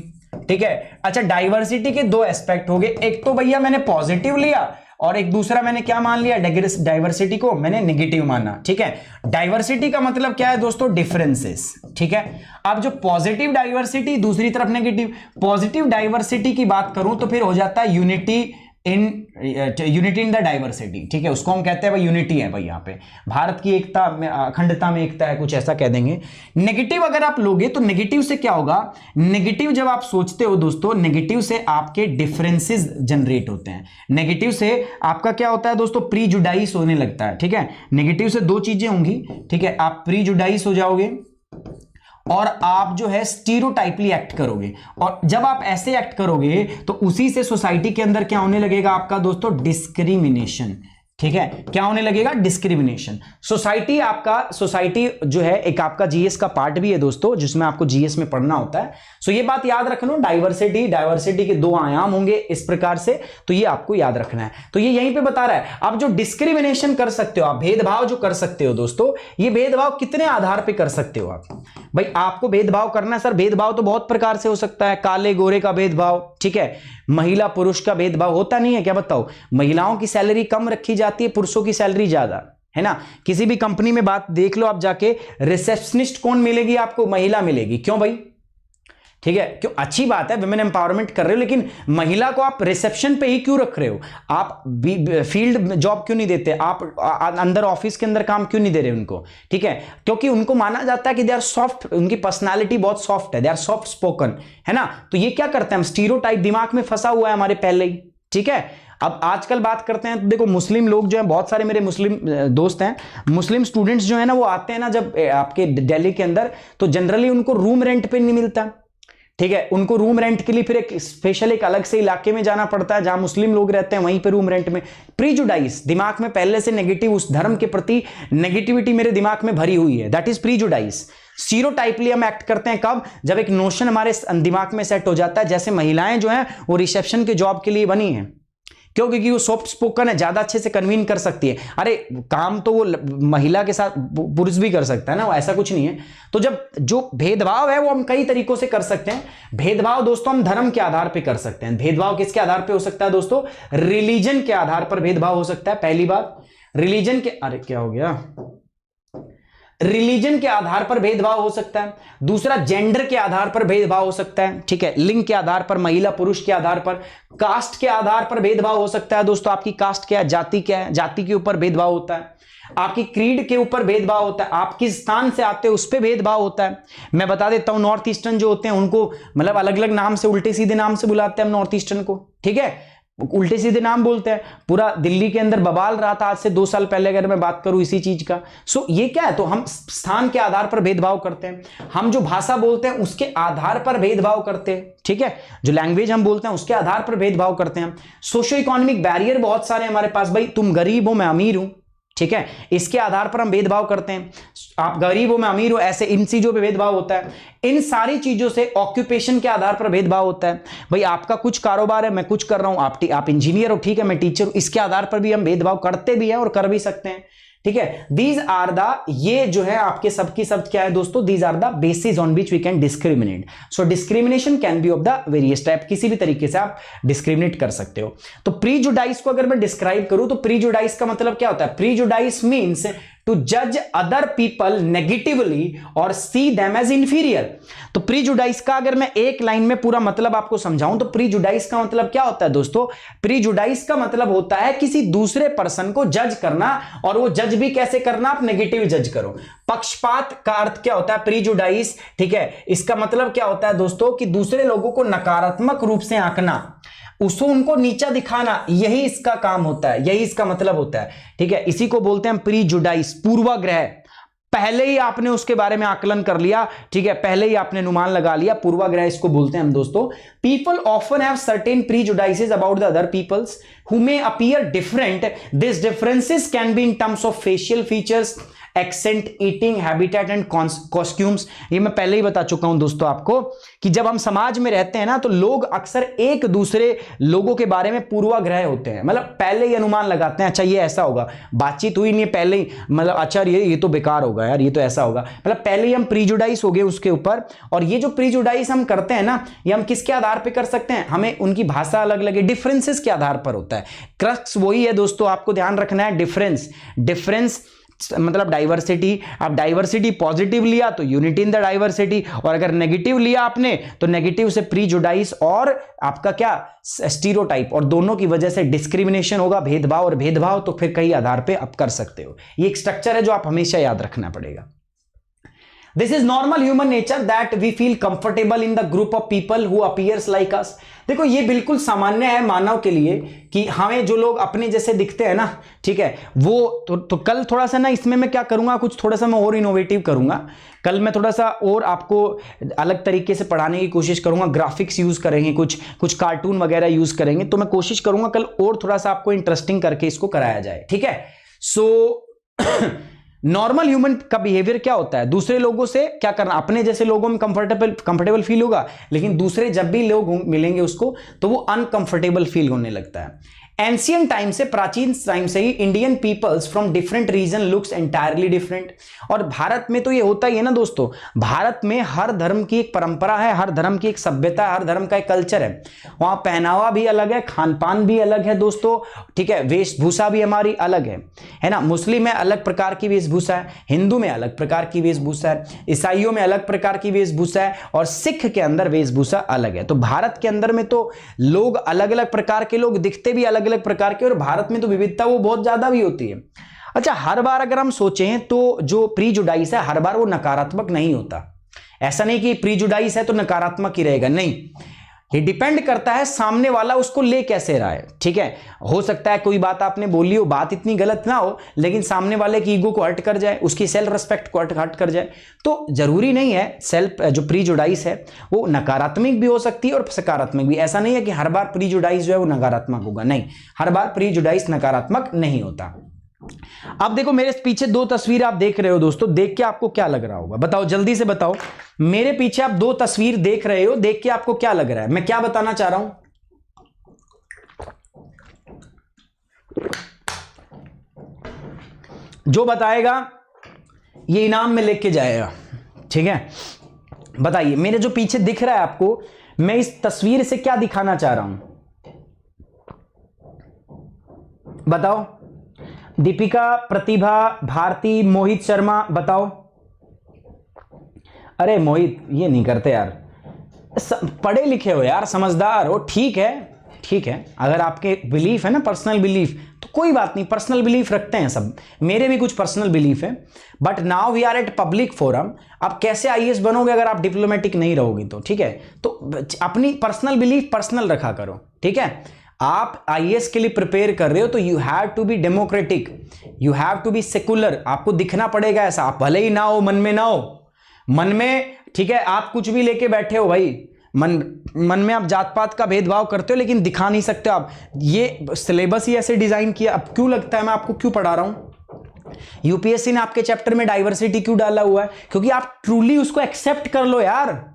ठीक है, अच्छा डाइवर्सिटी के दो एस्पेक्ट हो गए। एक तो भैया मैंने पॉजिटिव लिया और एक दूसरा मैंने क्या मान लिया, डाइवर्सिटी को मैंने नेगेटिव माना। ठीक है, डाइवर्सिटी का मतलब क्या है दोस्तों, डिफरेंसेस। ठीक है, अब जो पॉजिटिव डाइवर्सिटी, दूसरी तरफ नेगेटिव। पॉजिटिव डाइवर्सिटी की बात करूं तो फिर हो जाता है यूनिटी इन द डाइवर्सिटी। ठीक है, उसको हम कहते हैं भाई यूनिटी है भाई, यहाँ पे भारत की एकता में, अखंडता में एकता है, कुछ ऐसा कह देंगे। नेगेटिव अगर आप लोगे तो नेगेटिव से क्या होगा, नेगेटिव जब आप सोचते हो दोस्तों, नेगेटिव से आपके डिफरेंसेस जनरेट होते हैं। नेगेटिव से आपका क्या होता है दोस्तों, प्रीजुडाइस होने लगता है। ठीक है, नेगेटिव से दो चीजें होंगी। ठीक है, आप प्रीजुडाइस हो जाओगे और आप जो है स्टीरियोटाइपली एक्ट करोगे। और जब आप ऐसे एक्ट करोगे तो उसी से सोसाइटी के अंदर क्या होने लगेगा आपका दोस्तों, डिस्क्रिमिनेशन। ठीक है, क्या होने लगेगा, डिस्क्रिमिनेशन। सोसाइटी जो है एक आपका जीएस का पार्ट भी है दोस्तों, जिसमें आपको जीएस में पढ़ना होता है। सो ये बात याद रखना, डाइवर्सिटी के दो आयाम होंगे इस प्रकार से, तो ये आपको याद रखना है। तो ये यहीं पे बता रहा है। आप जो डिस्क्रिमिनेशन कर सकते हो, आप भेदभाव जो कर सकते हो दोस्तों, ये भेदभाव कितने आधार पे कर सकते हो आप? भाई आपको भेदभाव करना है सर, भेदभाव तो बहुत प्रकार से हो सकता है। काले गोरे का भेदभाव, ठीक है, महिला पुरुष का भेदभाव होता नहीं है क्या, बताओ? महिलाओं की सैलरी कम रखी जाती है, पुरुषों की सैलरी ज्यादा है ना। किसी भी कंपनी में बात देख लो आप जाके, रिसेप्शनिस्ट कौन मिलेगी आपको, महिला मिलेगी। क्यों भाई? ठीक है, क्यों? अच्छी बात है, वुमेन एम्पावरमेंट कर रहे हो, लेकिन महिला को आप रिसेप्शन पे ही क्यों रख रहे हो? आप फील्ड जॉब क्यों नहीं देते? आप अंदर ऑफिस के अंदर काम क्यों नहीं दे रहे उनको? ठीक है, क्योंकि उनको माना जाता है कि दे आर सॉफ्ट, उनकी पर्सनालिटी बहुत सॉफ्ट है, दे आर सॉफ्ट स्पोकन, है ना। तो ये क्या करते हैं हम, स्टीरियोटाइप दिमाग में फंसा हुआ है हमारे पहले ही। ठीक है, अब आजकल बात करते हैं तो देखो, मुस्लिम लोग जो हैं, बहुत सारे मेरे मुस्लिम दोस्त हैं, मुस्लिम स्टूडेंट्स जो है ना, वो आते हैं ना जब आपके दिल्ली के अंदर, तो जनरली उनको रूम रेंट पे नहीं मिलता। ठीक है, उनको रूम रेंट के लिए फिर एक स्पेशल एक अलग से इलाके में जाना पड़ता है जहां मुस्लिम लोग रहते हैं, वहीं पे रूम रेंट में। प्रीजुडाइस, दिमाग में पहले से नेगेटिव, उस धर्म के प्रति नेगेटिविटी मेरे दिमाग में भरी हुई है, दैट इज प्रीजुडाइस। स्टीरियोटाइपली हम एक्ट करते हैं कब, जब एक नोशन हमारे दिमाग में सेट हो जाता है, जैसे महिलाएं जो हैं वो रिसेप्शन के जॉब के लिए बनी हैं, क्यों? क्योंकि वो सॉफ्ट स्पोकन है, ज्यादा अच्छे से कन्वीन कर सकती है। अरे काम तो वो महिला के साथ पुरुष भी कर सकता है ना, ऐसा कुछ नहीं है। तो जब जो भेदभाव है वो हम कई तरीकों से कर सकते हैं। भेदभाव दोस्तों हम धर्म के आधार पर कर सकते हैं। भेदभाव किसके आधार पर हो सकता है दोस्तों? रिलीजन के आधार पर भेदभाव हो सकता है, पहली बात। रिलीजन के, अरे क्या हो गया, रिलीजन के आधार पर भेदभाव हो सकता है। दूसरा, जेंडर के आधार पर भेदभाव हो सकता है, ठीक है, लिंग के आधार पर, महिला पुरुष के आधार पर। कास्ट के आधार पर भेदभाव हो सकता है दोस्तों, आपकी कास्ट क्या है, जाति क्या है, जाति के ऊपर भेदभाव होता है। आपकी क्रीड के ऊपर भेदभाव होता है, आप किस स्थान से आते हो उस पर भेदभाव होता है। मैं बता देता हूं, नॉर्थ ईस्टर्न जो होते हैं उनको मतलब अलग अलग नाम से, उल्टे सीधे नाम से बुलाते हैं हम नॉर्थ ईस्टर्न को, ठीक है, उल्टे सीधे नाम बोलते हैं। पूरा दिल्ली के अंदर बवाल रहा था आज से 2 साल पहले, अगर मैं बात करूं इसी चीज का। सो ये क्या है, तो हम स्थान के आधार पर भेदभाव करते हैं। हम जो भाषा बोलते हैं उसके आधार पर भेदभाव करते हैं, ठीक है, जो लैंग्वेज हम बोलते हैं उसके आधार पर भेदभाव करते हैं। सोशियो इकोनॉमिक बैरियर बहुत सारे हमारे पास, भाई तुम गरीब हो मैं अमीर हूं, ठीक है, इसके आधार पर हम भेदभाव करते हैं। आप गरीब हो मैं अमीर हूं, ऐसे इन चीजों पे भेदभाव होता है। इन सारी चीजों से ऑक्यूपेशन के आधार पर भेदभाव होता है। भाई आपका कुछ कारोबार है, मैं कुछ कर रहा हूं, आप इंजीनियर हो, ठीक है, मैं टीचर हूं, इसके आधार पर भी हम भेदभाव करते भी हैं और कर भी सकते हैं, ठीक है। दीज आर द, ये जो है आपके सबकी सब क्या है दोस्तों, these are the basis on which we can discriminate. So discrimination can be of the various type, किसी भी तरीके से आप डिस्क्रिमिनेट कर सकते हो। तो प्रीजुडाइस को अगर मैं डिस्क्राइब करूं तो प्रीजुडाइस का मतलब क्या होता है? प्रीजुडाइस मीन्स टू जज अदर पीपल नेगेटिवली और सी देम एज इंफीरियर। तो प्रीजुडाइस का अगर मैं एक लाइन में पूरा मतलब आपको समझाऊं तो प्रीजुडाइस का मतलब क्या होता है दोस्तों? प्रीजुडाइस का मतलब होता है किसी दूसरे पर्सन को जज करना, और वो जज भी कैसे करना? आप नेगेटिव जज करो। पक्षपात का अर्थ क्या होता है? प्रीजुडाइस, ठीक है, इसका मतलब क्या होता है दोस्तों कि दूसरे लोगों को नकारात्मक रूप से आंकना, उसको उनको नीचा दिखाना, यही इसका काम होता है, यही इसका मतलब होता है, ठीक है। इसी को बोलते हैं प्रीजुडाइस, पूर्वाग्रह। पहले ही आपने उसके बारे में आकलन कर लिया, ठीक है, पहले ही आपने अनुमान लगा लिया, पूर्वाग्रह इसको बोलते हैं हम दोस्तों। People often have certain prejudices about the other peoples who may appear different. This differences can be in terms of facial features, accent, eating habitat and costumes. ये मैं पहले ही बता चुका हूं दोस्तों आपको कि जब हम समाज में रहते हैं ना तो लोग अक्सर एक दूसरे लोगों के बारे में पूर्वाग्रह होते हैं, मतलब पहले ही अनुमान लगाते हैं, अच्छा ये ऐसा होगा, बातचीत हुई नहीं है पहले ही मतलब अच्छा ये तो बेकार होगा यार, ये तो ऐसा होगा, मतलब पहले ही हम प्रीजुडाइस हो गए उसके ऊपर। और ये जो प्रीजुडाइस हम करते हैं ना, ये हम किसके आधार पर कर सकते हैं? हमें उनकी भाषा अलग लगे, डिफरेंसेस के आधार पर होता है। क्रक्स वही है दोस्तों, आपको ध्यान रखना है, डिफरेंस। डिफरेंस मतलब डाइवर्सिटी। अब डाइवर्सिटी पॉजिटिव लिया तो यूनिटी इन द डाइवर्सिटी, और अगर नेगेटिव लिया आपने तो नेगेटिव से प्रीजुडाइस और आपका क्या, स्टीरियोटाइप, और दोनों की वजह से डिस्क्रिमिनेशन होगा, भेदभाव, और भेदभाव तो फिर कई आधार पे आप कर सकते हो। ये एक स्ट्रक्चर है जो आप हमेशा याद रखना पड़ेगा। This is normal human nature that we feel comfortable in the group of people who appears like us। देखो ये बिल्कुल सामान्य है मानव के लिए कि हमें जो लोग अपने जैसे दिखते हैं ना, ठीक है, वो तो कल थोड़ा सा ना इसमें मैं क्या करूंगा, कुछ थोड़ा सा मैं और इनोवेटिव करूंगा। कल मैं थोड़ा सा और आपको अलग तरीके से पढ़ाने की कोशिश करूंगा, ग्राफिक्स यूज करेंगे, कुछ कार्टून वगैरह यूज करेंगे, तो मैं कोशिश करूंगा कल और थोड़ा सा आपको इंटरेस्टिंग करके इसको कराया जाए, ठीक है। सो नॉर्मल ह्यूमन का बिहेवियर क्या होता है? दूसरे लोगों से क्या करना, अपने जैसे लोगों में कंफर्टेबल फील होगा, लेकिन दूसरे जब भी लोग मिलेंगे उसको तो वो अनकंफर्टेबल फील होने लगता है। एंशियंट टाइम से, प्राचीन टाइम से ही Indian peoples from different region looks entirely different. और भारत में तो ये होता ही है ना दोस्तों, भारत में हर धर्म की एक परंपरा है, हर धर्म की एक सभ्यता है, हर धर्म का एक कल्चर है। वहां पहनावा भी अलग है, खान पान भी अलग है दोस्तों, ठीक है, वेशभूषा भी हमारी अलग है ना। मुस्लिम में अलग प्रकार की वेशभूषा है, हिंदू में अलग प्रकार की वेशभूषा है, ईसाइयों में अलग प्रकार की वेशभूषा है, और सिख के अंदर वेशभूषा अलग है। तो भारत के अंदर में तो लोग अलग अलग प्रकार के लोग दिखते भी अलग अलग प्रकार के, और भारत में तो विविधता वो बहुत ज्यादा भी होती है। अच्छा, हर बार अगर हम सोचें तो जो प्रीजुडाइस है हर बार वो नकारात्मक नहीं होता। ऐसा नहीं कि प्रीजुडाइस है तो नकारात्मक ही रहेगा, नहीं, ये डिपेंड करता है सामने वाला उसको ले कैसे रहा है, ठीक है। हो सकता है कोई बात आपने बोली हो, बात इतनी गलत ना हो, लेकिन सामने वाले की ईगो को हर्ट कर जाए, उसकी सेल्फ रिस्पेक्ट को हर्ट कर जाए। तो जरूरी नहीं है, सेल्फ जो प्रीजुडाइस है वो नकारात्मक भी हो सकती है और सकारात्मक भी। ऐसा नहीं है कि हर बार प्रीजुडाइस जो है वो नकारात्मक होगा, नहीं, हर बार प्रीजुडाइस नकारात्मक नहीं होता। अब देखो मेरे पीछे 2 तस्वीर आप देख रहे हो दोस्तों, देख के आपको क्या लग रहा होगा, बताओ जल्दी से बताओ। मेरे पीछे आप 2 तस्वीर देख रहे हो, देख के आपको क्या लग रहा है, मैं क्या बताना चाह रहा हूं? जो बताएगा ये इनाम में लेके जाएगा, ठीक है। बताइए मेरे जो पीछे दिख रहा है आपको, मैं इस तस्वीर से क्या दिखाना चाह रहा हूं, बताओ। दीपिका, प्रतिभा, भारती, मोहित शर्मा, बताओ। अरे मोहित ये नहीं करते यार, पढ़े लिखे हो यार, समझदार हो, ठीक है ठीक है। अगर आपके बिलीफ है ना, पर्सनल बिलीफ, तो कोई बात नहीं, पर्सनल बिलीफ रखते हैं सब, मेरे भी कुछ पर्सनल बिलीफ है। But now we are at public forum. आप कैसे आईएएस बनोगे अगर आप डिप्लोमेटिक नहीं रहोगे तो, ठीक है। तो अपनी पर्सनल बिलीफ पर्सनल रखा करो, ठीक है। आप आईएएस के लिए प्रिपेयर कर रहे हो तो you have to be democratic, you have to be secular. आपको दिखना पड़ेगा ऐसा, आप भले ही ना हो, मन में ना हो, मन में, ठीक है। आप कुछ भी लेके बैठे हो भाई, मन में आप जात पात का भेदभाव करते हो, लेकिन दिखा नहीं सकते आप। ये सिलेबस ही ऐसे डिजाइन किया। अब क्यों लगता है मैं आपको क्यों पढ़ा रहा हूं? यूपीएससी ने आपके चैप्टर में डाइवर्सिटी क्यों डाला हुआ है? क्योंकि आप ट्रूली उसको एक्सेप्ट कर लो यार,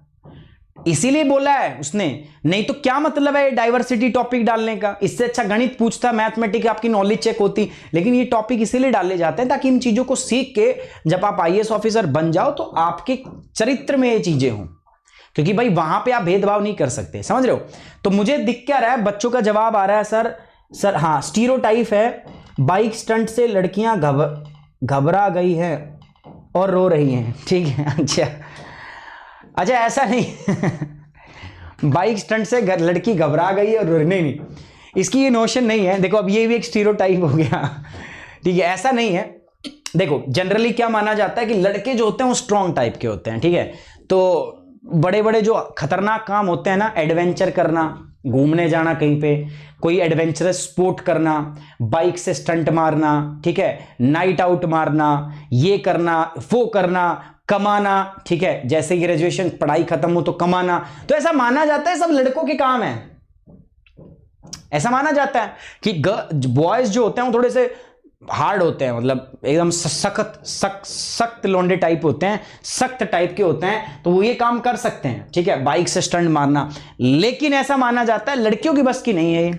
इसीलिए बोला है उसने। नहीं तो क्या मतलब है डाइवर्सिटी टॉपिक डालने का? इससे अच्छा गणित पूछता, मैथमेटिक्स आपकी नॉलेज चेक होती। लेकिन ये टॉपिक इसीलिए डाले जाते हैं ताकि इन चीजों को सीख के जब आप आईएएस ऑफिसर बन जाओ तो आपके चरित्र में ये चीजें हों, क्योंकि भाई वहां पे आप भेदभाव नहीं कर सकते, समझ रहे हो। तो मुझे दिख क्या रहा है, बच्चों का जवाब आ रहा है सर हाँ, स्टीरियोटाइप है, बाइक स्टंट से लड़कियां घबरा गई है और रो रही हैं, ठीक है। अच्छा ऐसा नहीं बाइक स्टंट से लड़की घबरा गई है और नहीं, इसकी ये नोशन नहीं है। देखो अब ये भी एक स्टीरियोटाइप हो गया, ठीक है, ऐसा नहीं है। देखो जनरली क्या माना जाता है कि लड़के जो होते हैं वो स्ट्रॉन्ग टाइप के होते हैं, ठीक है। तो बड़े बड़े जो खतरनाक काम होते हैं ना, एडवेंचर करना, घूमने जाना कहीं पे, कोई एडवेंचरस स्पोर्ट करना, बाइक से स्टंट मारना, ठीक है, नाइट आउट मारना, ये करना वो करना, कमाना, ठीक है, जैसे ग्रेजुएशन पढ़ाई खत्म हो तो कमाना, तो ऐसा माना जाता है सब लड़कों के काम है। ऐसा माना जाता है कि बॉयज जो होते हैं वो थोड़े से हार्ड होते हैं, मतलब एकदम सख्त लौंडे टाइप होते हैं, सख्त टाइप के होते हैं, तो वो ये काम कर सकते हैं, ठीक है, बाइक से स्टंट मारना। लेकिन ऐसा माना जाता है लड़कियों की बस की नहीं है ये,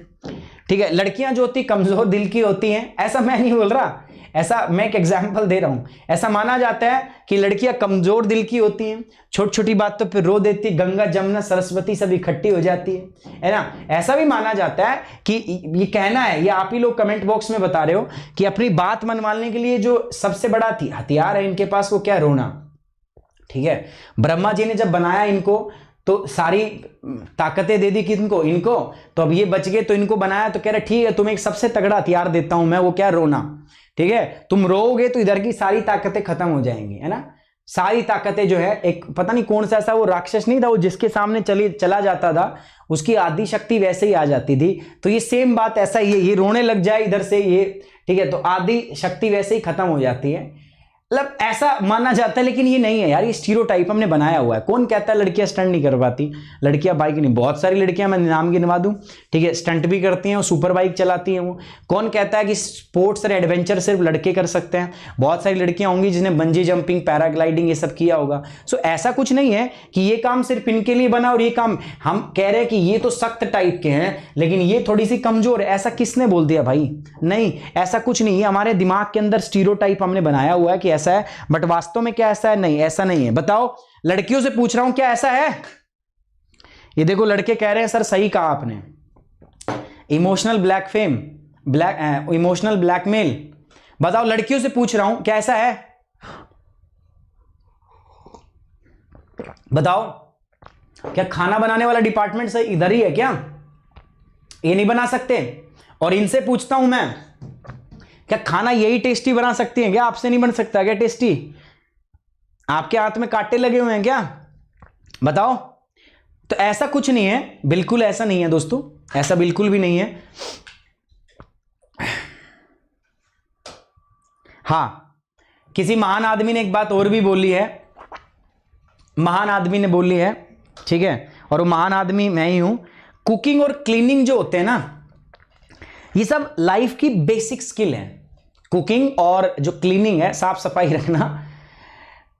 ठीक है। लड़कियां जो होती कमजोर दिल की होती हैं, ऐसा मैं नहीं बोल रहा, ऐसा मैं एक एग्जाम्पल दे रहा हूं। ऐसा माना जाता है कि लड़कियां कमजोर दिल की होती हैं, छोटी छोटी बातों पे रो देती, गंगा जमुना सरस्वती सब इकट्ठी हो जाती है ना। ऐसा भी माना जाता है कि ये कहना है, ये आप ही लोग कमेंट बॉक्स में बता रहे हो कि अपनी बात मनवाने के लिए जो सबसे बड़ा हथियार है इनके पास वो क्या, रोना, ठीक है। ब्रह्मा जी ने जब बनाया इनको तो सारी ताकतें दे दी कि इनको तो अब ये बच गए, तो इनको बनाया तो कह रहे ठीक है तुम्हें एक सबसे तगड़ा हथियार देता हूं मैं, वो क्या, रोना, ठीक है। तुम रोओगे तो इधर की सारी ताकतें खत्म हो जाएंगी, है ना। सारी ताकतें जो है, एक पता नहीं कौन सा ऐसा वो राक्षस नहीं था, वो जिसके सामने चला जाता था उसकी आदि शक्ति वैसे ही आ जाती थी। तो ये सेम बात ऐसा ही है, ये रोने लग जाए इधर से ये, ठीक है, तो आदि शक्ति वैसे ही खत्म हो जाती है, मतलब ऐसा माना जाता है। लेकिन ये नहीं है यार, ये स्टीरियोटाइप हमने बनाया हुआ है। कौन कहता है लड़कियां स्टंट नहीं कर पाती, लड़कियां बाइक नहीं, बहुत सारी लड़कियां मैं नाम गिनवा दूं, ठीक है, स्टंट भी करती हैं, वो सुपर बाइक चलाती हैं वो। कौन कहता है कि स्पोर्ट्स और एडवेंचर सिर्फ लड़के कर सकते हैं? बहुत सारी लड़कियां होंगी जिन्हें बंजी जंपिंग, पैराग्लाइडिंग ये सब किया होगा। सो ऐसा कुछ नहीं है कि ये काम सिर्फ इनके लिए बना और ये काम हम कह रहे हैं कि ये तो सख्त टाइप के हैं लेकिन ये थोड़ी सी कमजोर है। ऐसा किसने बोल दिया भाई? नहीं, ऐसा कुछ नहीं है, हमारे दिमाग के अंदर स्टीरियोटाइप हमने बनाया हुआ है कि ऐसा है, बट वास्तव में क्या ऐसा है? नहीं, ऐसा नहीं है। बताओ, लड़कियों से पूछ रहा हूं क्या ऐसा है? ये देखो लड़के कह रहे हैं सर सही कहा आपने, इमोशनल इमोशनल ब्लैकमेल। बताओ, लड़कियों से पूछ रहा हूं क्या ऐसा है? बताओ, क्या खाना बनाने वाला डिपार्टमेंट से इधर ही है क्या? ये नहीं बना सकते? और इनसे पूछता हूं मैं, क्या खाना यही टेस्टी बना सकती हैं क्या? आपसे नहीं बन सकता क्या टेस्टी? आपके हाथ में कांटे लगे हुए हैं क्या? बताओ। तो ऐसा कुछ नहीं है, बिल्कुल ऐसा नहीं है दोस्तों, ऐसा बिल्कुल भी नहीं है। हां, किसी महान आदमी ने एक बात और भी बोली है, महान आदमी ने बोली है, ठीक है, और वो महान आदमी मैं ही हूं। कुकिंग और क्लीनिंग जो होते हैं ना, ये सब लाइफ की बेसिक स्किल है। कुकिंग और जो क्लीनिंग है, साफ सफाई रखना,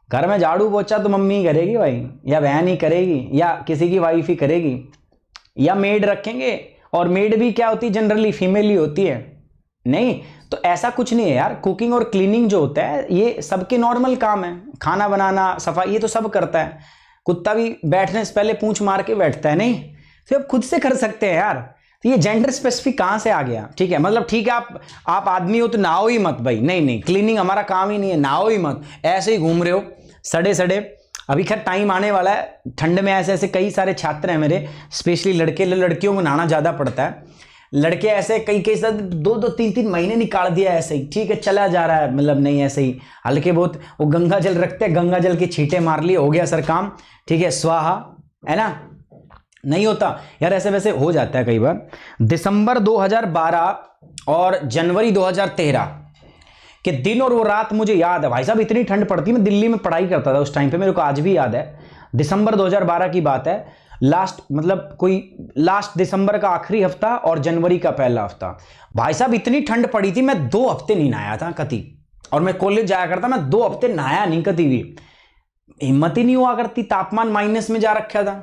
घर में झाड़ू पोछा तो मम्मी ही करेगी भाई, या बहन ही करेगी, या किसी की वाइफ ही करेगी, या मेड रखेंगे। और मेड भी क्या होती है? जनरली फीमेल ही होती है, नहीं, तो ऐसा कुछ नहीं है यार। कुकिंग और क्लीनिंग जो होता है ये सबके नॉर्मल काम है। खाना बनाना, सफाई, ये तो सब करता है। कुत्ता भी बैठने से पहले पूंछ मार के बैठता है, नहीं? तो आप खुद से कर सकते हैं यार। तो ये जेंडर स्पेसिफिक कहां से आ गया? ठीक है, मतलब ठीक है, आप आदमी हो तो नहाओ ही मत भाई। नहीं नहीं, क्लीनिंग हमारा काम ही नहीं है, नहाओ ही मत। ऐसे ही घूम रहे हो सड़े सड़े। अभी खैर टाइम आने वाला है, ठंड में ऐसे ऐसे कई सारे छात्र हैं मेरे, स्पेशली लड़के, लड़कियों को नहाना ज्यादा पड़ता है। लड़के ऐसे कई कई साथ 2-2-3-3 महीने निकाल दिया ऐसे ही, ठीक है, चला जा रहा है, मतलब नहीं ऐसे ही हल्के बहुत वो गंगा जल रखते हैं, गंगा जल के छींटे मार लिए, हो गया सर काम, ठीक है, स्वाहा, है ना? नहीं होता यार, ऐसे वैसे हो जाता है कई बार। दिसंबर 2012 और जनवरी 2013 के दिन और वो रात मुझे याद है भाई साहब, इतनी ठंड पड़ती, मैं दिल्ली में पढ़ाई करता था उस टाइम पे, मेरे को आज भी याद है। दिसंबर 2012 की बात है, लास्ट मतलब कोई लास्ट दिसंबर का आखिरी हफ्ता और जनवरी का पहला हफ्ता। भाई साहब इतनी ठंड पड़ी थी, मैं 2 हफ्ते नहीं नहाया था कभी। और मैं कॉलेज जाया करता, मैं 2 हफ्ते नहाया नहीं कभी भी, हिम्मत ही नहीं हुआ करती। तापमान माइनस में जा रखा था,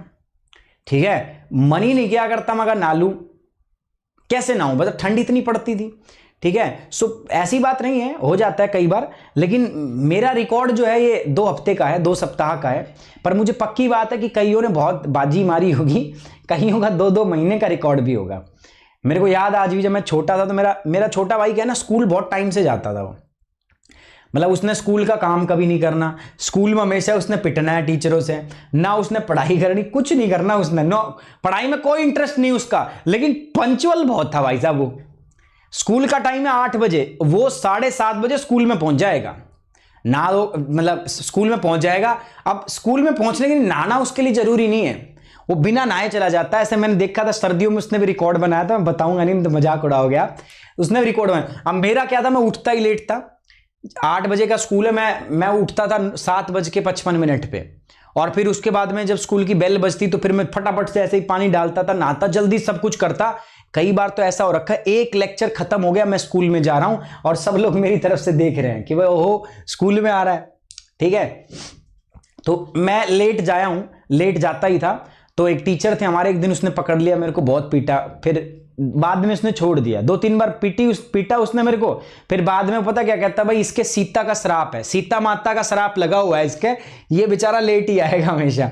ठीक है, मन ही नहीं किया करता मगर नालू कैसे ना हो, मतलब ठंड इतनी पड़ती थी, ठीक है। सो ऐसी बात नहीं है, हो जाता है कई बार, लेकिन मेरा रिकॉर्ड जो है ये 2 हफ्ते का है, 2 सप्ताह का है। पर मुझे पक्की बात है कि कईयों ने बहुत बाजी मारी होगी, कईयों का 2-2 महीने का रिकॉर्ड भी होगा। मेरे को याद आज भी, जब मैं छोटा था तो मेरा छोटा भाई क्या है ना, स्कूल बहुत टाइम से जाता था वो, मतलब उसने स्कूल का काम कभी नहीं करना, स्कूल में हमेशा उसने पिटना है टीचरों से, ना उसने पढ़ाई करनी, कुछ नहीं करना उसने, नो पढ़ाई में कोई इंटरेस्ट नहीं उसका, लेकिन पंचुअल बहुत था भाई साहब वो। स्कूल का टाइम है 8 बजे, वो 7:30 बजे स्कूल में पहुंच जाएगा, ना वो मतलब स्कूल में पहुंच जाएगा। अब स्कूल में पहुंचने के लिए नहाना उसके लिए जरूरी नहीं है, वो बिना नहाए चला जाता है। ऐसे मैंने देखा था सर्दियों में, उसने भी रिकॉर्ड बनाया था, मैं बताऊंगा नहीं तो मजाक उड़ा हो गया, उसने भी रिकॉर्ड बनाया। अब मेरा क्या था, मैं उठता ही लेट था, 8 बजे का स्कूल है, मैं उठता था 7:55 पे, और फिर उसके बाद में जब स्कूल की बेल बजती तो फिर मैं फटाफट से ऐसे ही पानी डालता था, नहाता, जल्दी सब कुछ करता। कई बार तो ऐसा हो रखा है, एक लेक्चर खत्म हो गया, मैं स्कूल में जा रहा हूं और सब लोग मेरी तरफ से देख रहे हैं कि भाई ओहो स्कूल में आ रहा है, ठीक है। तो मैं लेट जाया हूं, लेट जाता ही था, तो एक टीचर थे हमारे, एक दिन उसने पकड़ लिया, मेरे को बहुत पीटा, फिर बाद में उसने छोड़ दिया। 2-3 बार पीटा उसने मेरे को, फिर बाद में पता क्या कहता, भाई इसके सीता का श्राप है, सीता माता का श्राप लगा हुआ है इसके, ये बेचारा लेट ही आएगा हमेशा।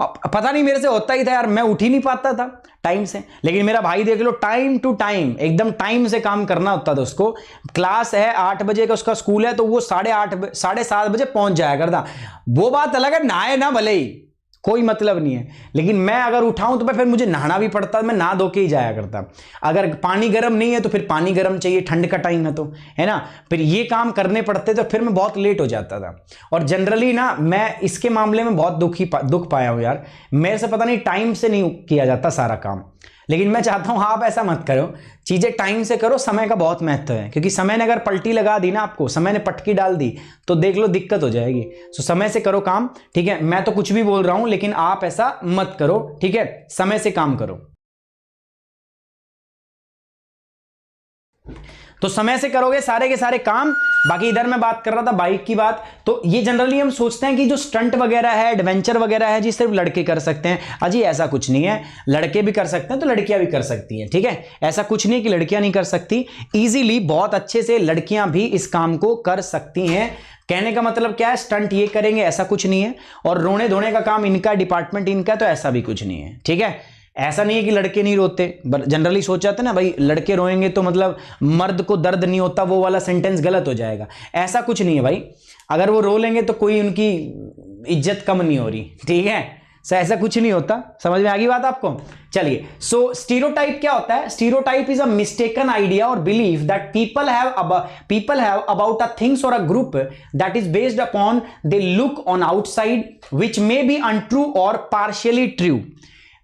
पता नहीं मेरे से होता ही था यार, मैं उठ ही नहीं पाता था टाइम से, लेकिन मेरा भाई देख लो टाइम टू टाइम, एकदम टाइम से काम करना होता था उसको। क्लास है 8 बजे का उसका स्कूल है, तो वो 8:30 7:30 बजे पहुंच जाया करता। वो बात अलग है, नहाए ना भले ही, कोई मतलब नहीं है, लेकिन मैं अगर उठाऊं तो फिर मुझे नहाना भी पड़ता, मैं नहा धो के ही जाया करता। अगर पानी गर्म नहीं है तो फिर पानी गर्म चाहिए, ठंड का टाइम है तो, है ना, फिर ये काम करने पड़ते, तो फिर मैं बहुत लेट हो जाता था। और जनरली ना मैं इसके मामले में बहुत दुख पाया हूं यार, मेरे से पता नहीं टाइम से नहीं किया जाता सारा काम, लेकिन मैं चाहता हूं आप ऐसा मत करो, चीजें टाइम से करो। समय का बहुत महत्व है, क्योंकि समय ने अगर पलटी लगा दी ना आपको, समय ने पटकी डाल दी तो देख लो दिक्कत हो जाएगी। सो समय से करो काम, ठीक है। मैं तो कुछ भी बोल रहा हूं, लेकिन आप ऐसा मत करो, ठीक है, समय से काम करो। तो समय से करोगे सारे के सारे काम। बाकी इधर मैं बात कर रहा था बाइक की बात, तो ये जनरली हम सोचते हैं कि जो स्टंट वगैरह है, एडवेंचर वगैरह है जी, सिर्फ लड़के कर सकते हैं। अजी ऐसा कुछ नहीं है, लड़के भी कर सकते हैं तो लड़कियां भी कर सकती हैं, ठीक है। ऐसा कुछ नहीं है कि लड़कियां नहीं कर सकती, इजीली बहुत अच्छे से लड़कियां भी इस काम को कर सकती हैं। कहने का मतलब क्या है, स्टंट ये करेंगे ऐसा कुछ नहीं है, और रोने धोने का काम इनका, डिपार्टमेंट इनका, तो ऐसा भी कुछ नहीं है, ठीक है। ऐसा नहीं है कि लड़के नहीं रोते, जनरली सोच जाते ना भाई लड़के रोएंगे तो मतलब मर्द को दर्द नहीं होता, वो वाला सेंटेंस गलत हो जाएगा। ऐसा कुछ नहीं है भाई, अगर वो रो लेंगे तो कोई उनकी इज्जत कम नहीं हो रही, ठीक है। सो ऐसा कुछ नहीं होता, समझ में आ गई बात आपको। चलिए, सो स्टीरियोटाइप क्या होता है? Stereotype is a mistaken idea और belief that people have about a things और a group that is based upon they look on outside which may be untrue और पार्शियली ट्रू।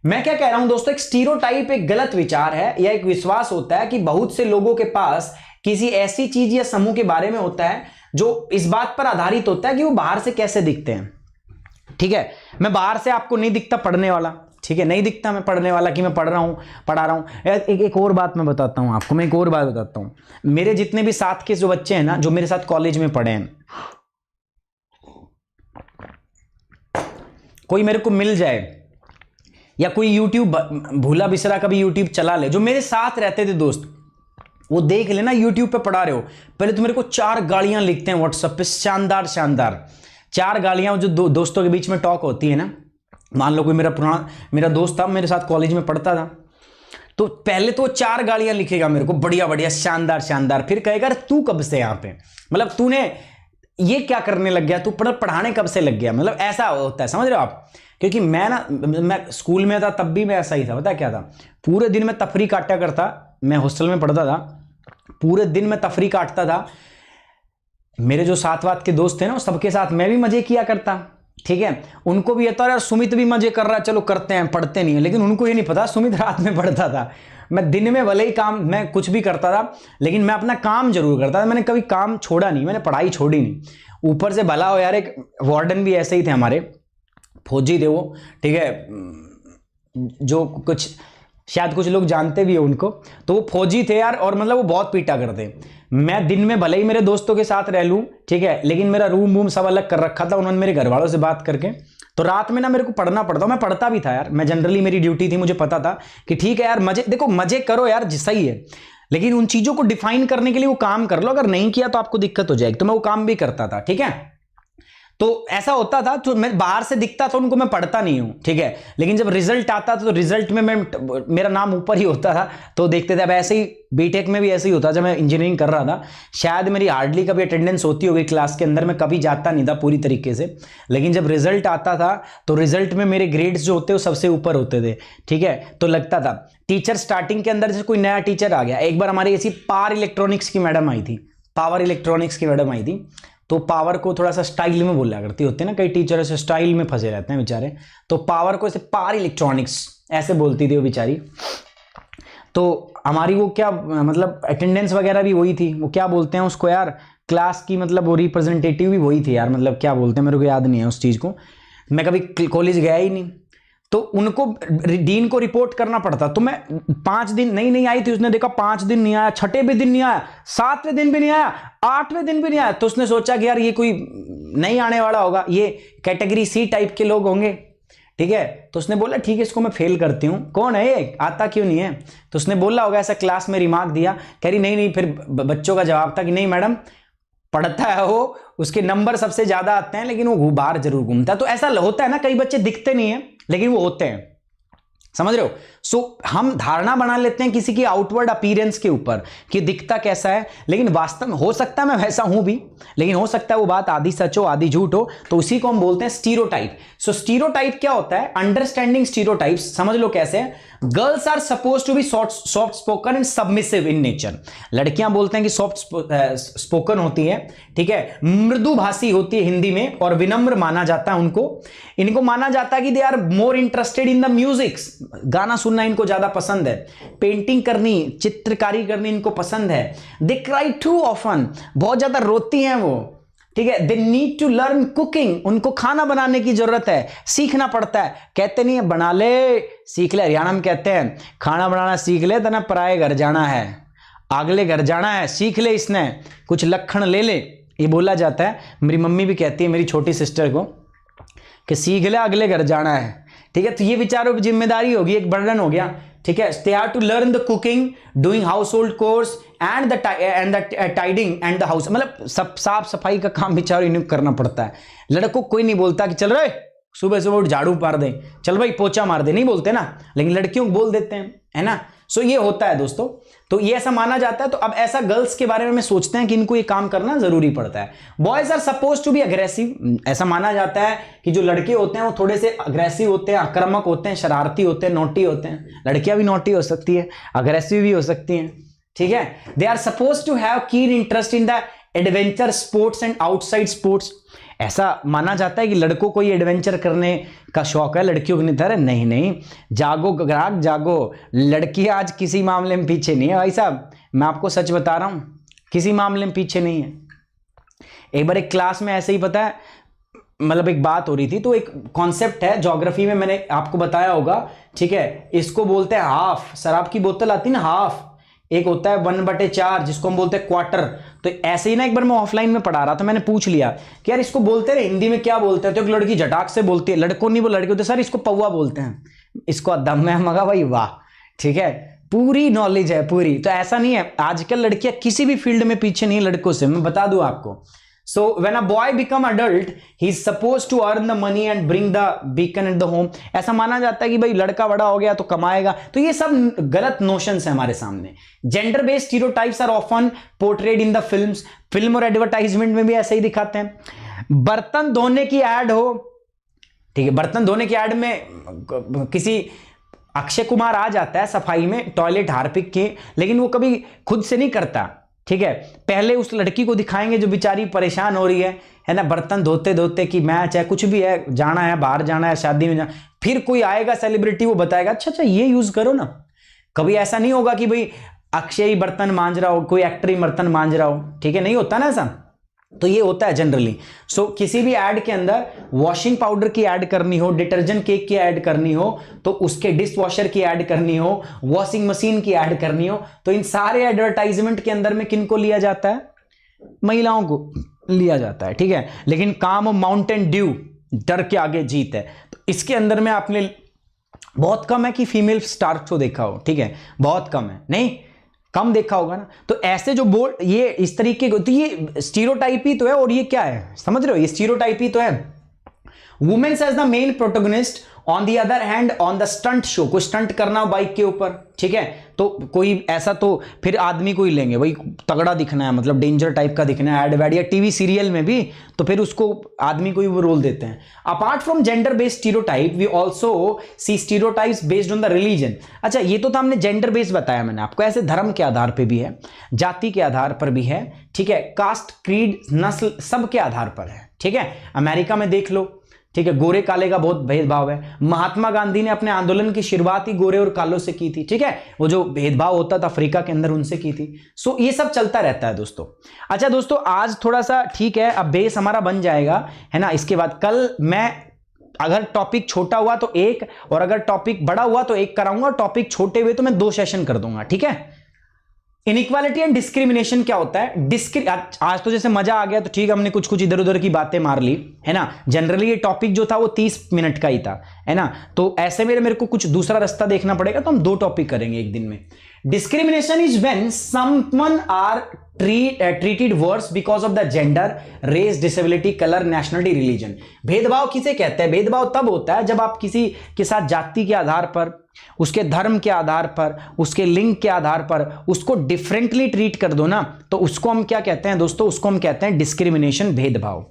मैं क्या कह रहा हूं दोस्तों, एक स्टीरियोटाइप एक गलत विचार है या एक विश्वास होता है कि बहुत से लोगों के पास किसी ऐसी चीज या समूह के बारे में होता है जो इस बात पर आधारित होता है कि वो बाहर से कैसे दिखते हैं, ठीक है। मैं बाहर से आपको नहीं दिखता पढ़ने वाला, ठीक है, नहीं दिखता मैं पढ़ने वाला कि मैं पढ़ा रहा हूं। एक और बात मैं बताता हूं आपको, मैं एक और बात बताता हूं। मेरे जितने भी साथ के जो बच्चे हैं ना, जो मेरे साथ कॉलेज में पढ़े हैं, कोई मेरे को मिल जाए या कोई यूट्यूब भूला बिसरा कभी यूट्यूब चला ले, जो मेरे साथ रहते थे दोस्त, वो देख लेना, यूट्यूब पे पढ़ा रहे हो, पहले तो मेरे को 4 गालियां लिखते हैं व्हाट्सएप पे, शानदार शानदार 4 गालियां जो दोस्तों के बीच में टॉक होती है ना। मान लो कोई मेरा दोस्त था, मेरे साथ कॉलेज में पढ़ता था, तो पहले तो 4 गालियां लिखेगा मेरे को, बढ़िया बढ़िया शानदार शानदार, फिर कहेगा तू कब से यहाँ पे, मतलब तूने ये क्या करने लग गया, तू पढ़ाने कब से लग गया, मतलब ऐसा होता है, समझ रहे हो आप। क्योंकि मैं स्कूल में था तब भी मैं ऐसा ही था, पता क्या था, पूरे दिन में तफरी काटा करता, मैं हॉस्टल में पढ़ता था, पूरे दिन में तफरी काटता था। मेरे जो साथ वात के दोस्त थे ना, सबके साथ मैं भी मजे किया करता, ठीक है। उनको भी ये था यार सुमित भी मजे कर रहा है, चलो करते हैं, पढ़ते नहीं है, लेकिन उनको ये नहीं पता सुमित रात में पढ़ता था। मैं दिन में भले ही काम, मैं कुछ भी करता था, लेकिन मैं अपना काम जरूर करता था, मैंने कभी काम छोड़ा नहीं, मैंने पढ़ाई छोड़ी नहीं। ऊपर से भला हो यार, एक वार्डन भी ऐसे ही थे हमारे, फौजी थे वो, ठीक है, जो कुछ शायद कुछ लोग जानते भी हो उनको, तो वो फौजी थे यार, और मतलब वो बहुत पीटा करते। मैं दिन में भले ही मेरे दोस्तों के साथ रह लूं, ठीक है, लेकिन मेरा रूम वूम सब अलग कर रखा था उन्होंने मेरे घर वालों से बात करके। तो रात में ना मेरे को पढ़ना पड़ता, मैं पढ़ता भी था यार, मैं जनरली मेरी ड्यूटी थी, मुझे पता था कि ठीक है यार मजे, देखो मजे करो यार सही है, लेकिन उन चीजों को डिफाइन करने के लिए वो काम कर लो, अगर नहीं किया तो आपको दिक्कत हो जाएगी। तो मैं वो काम भी करता था, ठीक है। तो ऐसा होता था, तो मैं बाहर से दिखता था उनको, मैं पढ़ता नहीं हूं, ठीक है, लेकिन जब रिजल्ट आता था तो रिजल्ट में मेरा नाम ऊपर ही होता था, तो देखते थे। अब ऐसे ही बीटेक में भी ऐसे ही होता, जब मैं इंजीनियरिंग कर रहा था, शायद मेरी हार्डली कभी अटेंडेंस होती होगी क्लास के अंदर, मैं कभी जाता नहीं था पूरी तरीके से, लेकिन जब रिजल्ट आता था तो रिजल्ट में मेरे ग्रेड्स जो होते वो सबसे ऊपर होते थे, ठीक है। तो लगता था टीचर स्टार्टिंग के अंदर, जैसे कोई नया टीचर आ गया, एक बार हमारी ऐसी पावर इलेक्ट्रॉनिक्स की मैडम आई थी, तो पावर को थोड़ा सा स्टाइल में बोला करती होते हैं ना, कई टीचर ऐसे स्टाइल में फंसे रहते हैं बेचारे, तो पावर को ऐसे पावर इलेक्ट्रॉनिक्स ऐसे बोलती थी वो बेचारी। तो हमारी वो क्या मतलब अटेंडेंस वगैरह भी वही थी, वो क्या बोलते हैं उसको यार, क्लास की मतलब वो रिप्रेजेंटेटिव भी वही थी यार, मतलब क्या बोलते हैं मेरे को याद नहीं है उस चीज़ को, मैं कभी कॉलेज गया ही नहीं। तो उनको डीन को रिपोर्ट करना पड़ता, तो मैं 5 दिन नहीं आई थी, उसने देखा 5 दिन नहीं आया, 6ठे भी दिन नहीं आया, 7वें दिन भी नहीं आया, 8वें दिन भी नहीं आया, तो उसने सोचा कि यार ये कोई नहीं आने वाला होगा, ये कैटेगरी सी टाइप के लोग होंगे, ठीक है। तो उसने बोला ठीक है इसको मैं फेल करती हूँ, कौन है ये, आता क्यों नहीं है। तो उसने बोला होगा ऐसा, क्लास में रिमार्क दिया, कह रही नहीं, फिर बच्चों का जवाब था कि नहीं मैडम पढ़ता है वो, उसके नंबर सबसे ज्यादा आते हैं, लेकिन वो बाहर जरूर घूमता है। तो ऐसा होता है ना, कई बच्चे दिखते नहीं है लेकिन वो होते हैं, समझ रहे हो। सो हम धारणा बना लेते हैं किसी की आउटवर्ड अपीयरेंस के ऊपर कि दिखता कैसा है, लेकिन वास्तव में हो सकता है मैं वैसा हूं भी, लेकिन हो सकता है वो बात आधी सच हो आधी झूठ हो, तो उसी को हम बोलते हैं स्टीरियोटाइप। सो स्टीरियोटाइप क्या होता है, अंडरस्टैंडिंग स्टीरियोटाइप्स, समझ लो कैसे है। Girls are suppose to be soft spoken and submissive in nature, लड़कियां बोलते हैं कि सॉफ्ट स्पोकन होती है, ठीक है, मृदुभाषी होती है हिंदी में, और विनम्र माना जाता है उनको। इनको माना जाता है कि they are more interested in the music, गाना सुनना इनको ज्यादा पसंद है, पेंटिंग करनी, चित्रकारी करनी इनको पसंद है। दे क्राई टू ऑफन, बहुत ज्यादा रोती हैं वो, ठीक है। They need to learn cooking, उनको खाना बनाने की जरूरत है, सीखना पड़ता है। कहते नहीं है बना ले सीख ले, हरियाणा में कहते हैं खाना बनाना सीख ले तो ना पराए घर जाना है, अगले घर जाना है, सीख ले इसने कुछ लक्षण ले ले, ये बोला जाता है। मेरी मम्मी भी कहती है मेरी छोटी सिस्टर को कि सीख ले अगले घर जाना है, ठीक है। तो ये विचारों की जिम्मेदारी होगी, एक बर्डन हो गया, ठीक है। They have to learn the cooking, doing household chores and the tidying and the house, मतलब सब साफ सफाई का काम बेचारों इन्हें करना पड़ता है। लड़कों कोई नहीं बोलता कि चल रहे सुबह सुबह उठ झाड़ू मार दे, चल भाई पोछा मार दे, नहीं बोलते ना, लेकिन लड़कियों को बोल देते हैं, है ना। सो ये होता है दोस्तों, तो ये ऐसा माना जाता है। तो अब ऐसा गर्ल्स के बारे में सोचते हैं कि इनको ये काम करना जरूरी पड़ता है। Boys are suppose to be aggressive, ऐसा माना जाता है कि जो लड़के होते हैं वो थोड़े से अग्रेसिव होते हैं, आक्रामक होते हैं, शरारती होते हैं, नोटी होते हैं। लड़कियां भी नोटी हो सकती है, अग्रेसिव भी हो सकती हैं, ठीक है। They are suppose to have keen interest in the adventure sports and outside sports, ऐसा माना जाता है कि लड़कों को ये एडवेंचर करने का शौक है, लड़कियों को नहीं था। नहीं नहीं, जागो ग्राहक जागो, लड़की आज किसी मामले में पीछे नहीं है भाई साहब, मैं आपको सच बता रहा हूं, किसी मामले में पीछे नहीं है। एक बार एक क्लास में ऐसे ही, पता है, मतलब एक बात हो रही थी, तो एक कॉन्सेप्ट है ज्योग्राफी में, मैंने आपको बताया होगा, ठीक है, इसको बोलते हैं हाफ। शराब की बोतल आती है ना हाफ, एक होता है 1/4 जिसको हम बोलते हैं क्वार्टर। तो ऐसे ही ना एक बार मैं ऑफलाइन में पढ़ा रहा था, मैंने पूछ लिया कि यार इसको बोलते हैं हिंदी में क्या बोलते हैं, तो एक लड़की झटाक से बोलती है, लड़कों नहीं वो लड़के होते, सर इसको पौवा बोलते हैं, इसको दम है, मगा भाई वाह, ठीक है, पूरी नॉलेज है पूरी। तो ऐसा नहीं है, आजकल लड़कियां किसी भी फील्ड में पीछे नहीं लड़कों से, मैं बता दूं आपको। So when a boy become adult, he is supposed to earn the money and bring the beacon at the home। ऐसा माना जाता है कि भाई लड़का बड़ा हो गया तो कमाएगा, तो ये सब गलत नोशंस है हमारे सामने। Gender based stereotypes are often portrayed in the films, film और एडवर्टाइजमेंट में भी ऐसे ही दिखाते हैं। बर्तन धोने की एड हो, ठीक है, बर्तन धोने की एड में किसी अक्षय कुमार आ जाता है सफाई में, टॉयलेट हार्पिक के, लेकिन वो कभी खुद से नहीं करता, ठीक है। पहले उस लड़की को दिखाएंगे जो बेचारी परेशान हो रही है ना, बर्तन धोते धोते कि मैच है, कुछ भी है, जाना है, बाहर जाना है, शादी में जाना, फिर कोई आएगा सेलिब्रिटी, वो बताएगा अच्छा अच्छा ये यूज करो ना। कभी ऐसा नहीं होगा कि भाई अक्षय ही बर्तन मांज रहा हो, कोई एक्टर ही बर्तन मांज रहा हो, ठीक है, नहीं होता ना ऐसा। तो ये होता है जनरली। सो किसी भी ऐड के अंदर वॉशिंग पाउडर की ऐड करनी हो, डिटर्जेंट केक की ऐड करनी हो, तो उसके डिश वॉशर की ऐड करनी हो, वॉशिंग मशीन की ऐड करनी हो, तो इन सारे एडवर्टाइजमेंट के अंदर में किनको लिया जाता है? महिलाओं को लिया जाता है, ठीक है। लेकिन काम माउंटेन ड्यू, डर के आगे जीत है, तो इसके अंदर में आपने बहुत कम है कि फीमेल स्टार को देखा हो, ठीक है, बहुत कम है, नहीं कम देखा होगा ना। तो ऐसे जो बोर्ड ये इस तरीके को, तो ये स्टीरियोटाइप ही तो है। और ये क्या है समझ रहे हो, ये स्टीरियोटाइप ही तो है। Womens as the main protagonist, on the other hand on the stunt show, कोई स्टंट करना बाइक के ऊपर, ठीक है, तो कोई ऐसा, तो फिर आदमी को ही लेंगे, भाई तगड़ा दिखना है, मतलब डेंजर टाइप का दिखना है, एड वैड या टीवी सीरियल में भी, तो फिर उसको आदमी को ही वो रोल देते हैं। Apart from gender based stereotype we also see stereotypes based on the religion. अच्छा, ये तो था हमने जेंडर बेस्ड बताया मैंने आपको, ऐसे धर्म के आधार पर भी है, जाति के आधार पर भी है, ठीक है, कास्ट, क्रीड, नस्ल, सब के आधार पर है, ठीक है। अमेरिका में देख लो, ठीक है, गोरे काले का बहुत भेदभाव है। महात्मा गांधी ने अपने आंदोलन की शुरुआत ही गोरे और कालों से की थी, ठीक है, वो जो भेदभाव होता था अफ्रीका के अंदर उनसे की थी। सो ये सब चलता रहता है दोस्तों। अच्छा दोस्तों, आज थोड़ा सा ठीक है, अब बेस हमारा बन जाएगा, है ना। इसके बाद कल मैं अगर टॉपिक छोटा हुआ तो एक, और अगर टॉपिक बड़ा हुआ तो एक कराऊंगा, टॉपिक छोटे हुए तो मैं 2 सेशन कर दूंगा, ठीक है। इनइक्वालिटी एंड डिस्क्रिमिनेशन क्या होता है? आज तो जैसे मजा आ गया तो ठीक है, हमने कुछ कुछ इधर उधर की बातें मार ली, है ना। जनरली ये टॉपिक जो था वो 30 मिनट का ही था, है ना। तो ऐसे मेरे को कुछ दूसरा रास्ता देखना पड़ेगा, तो हम 2 टॉपिक करेंगे एक दिन में। Discrimination is when someone are treated worse because of the gender, race, disability, color, nationality, religion। भेदभाव किसे कहते हैं? भेदभाव तब होता है जब आप किसी के साथ जाति के आधार पर, उसके धर्म के आधार पर, उसके लिंग के आधार पर उसको डिफरेंटली ट्रीट कर दो ना, तो उसको हम क्या कहते हैं दोस्तों? उसको हम कहते हैं डिस्क्रिमिनेशन, भेदभाव।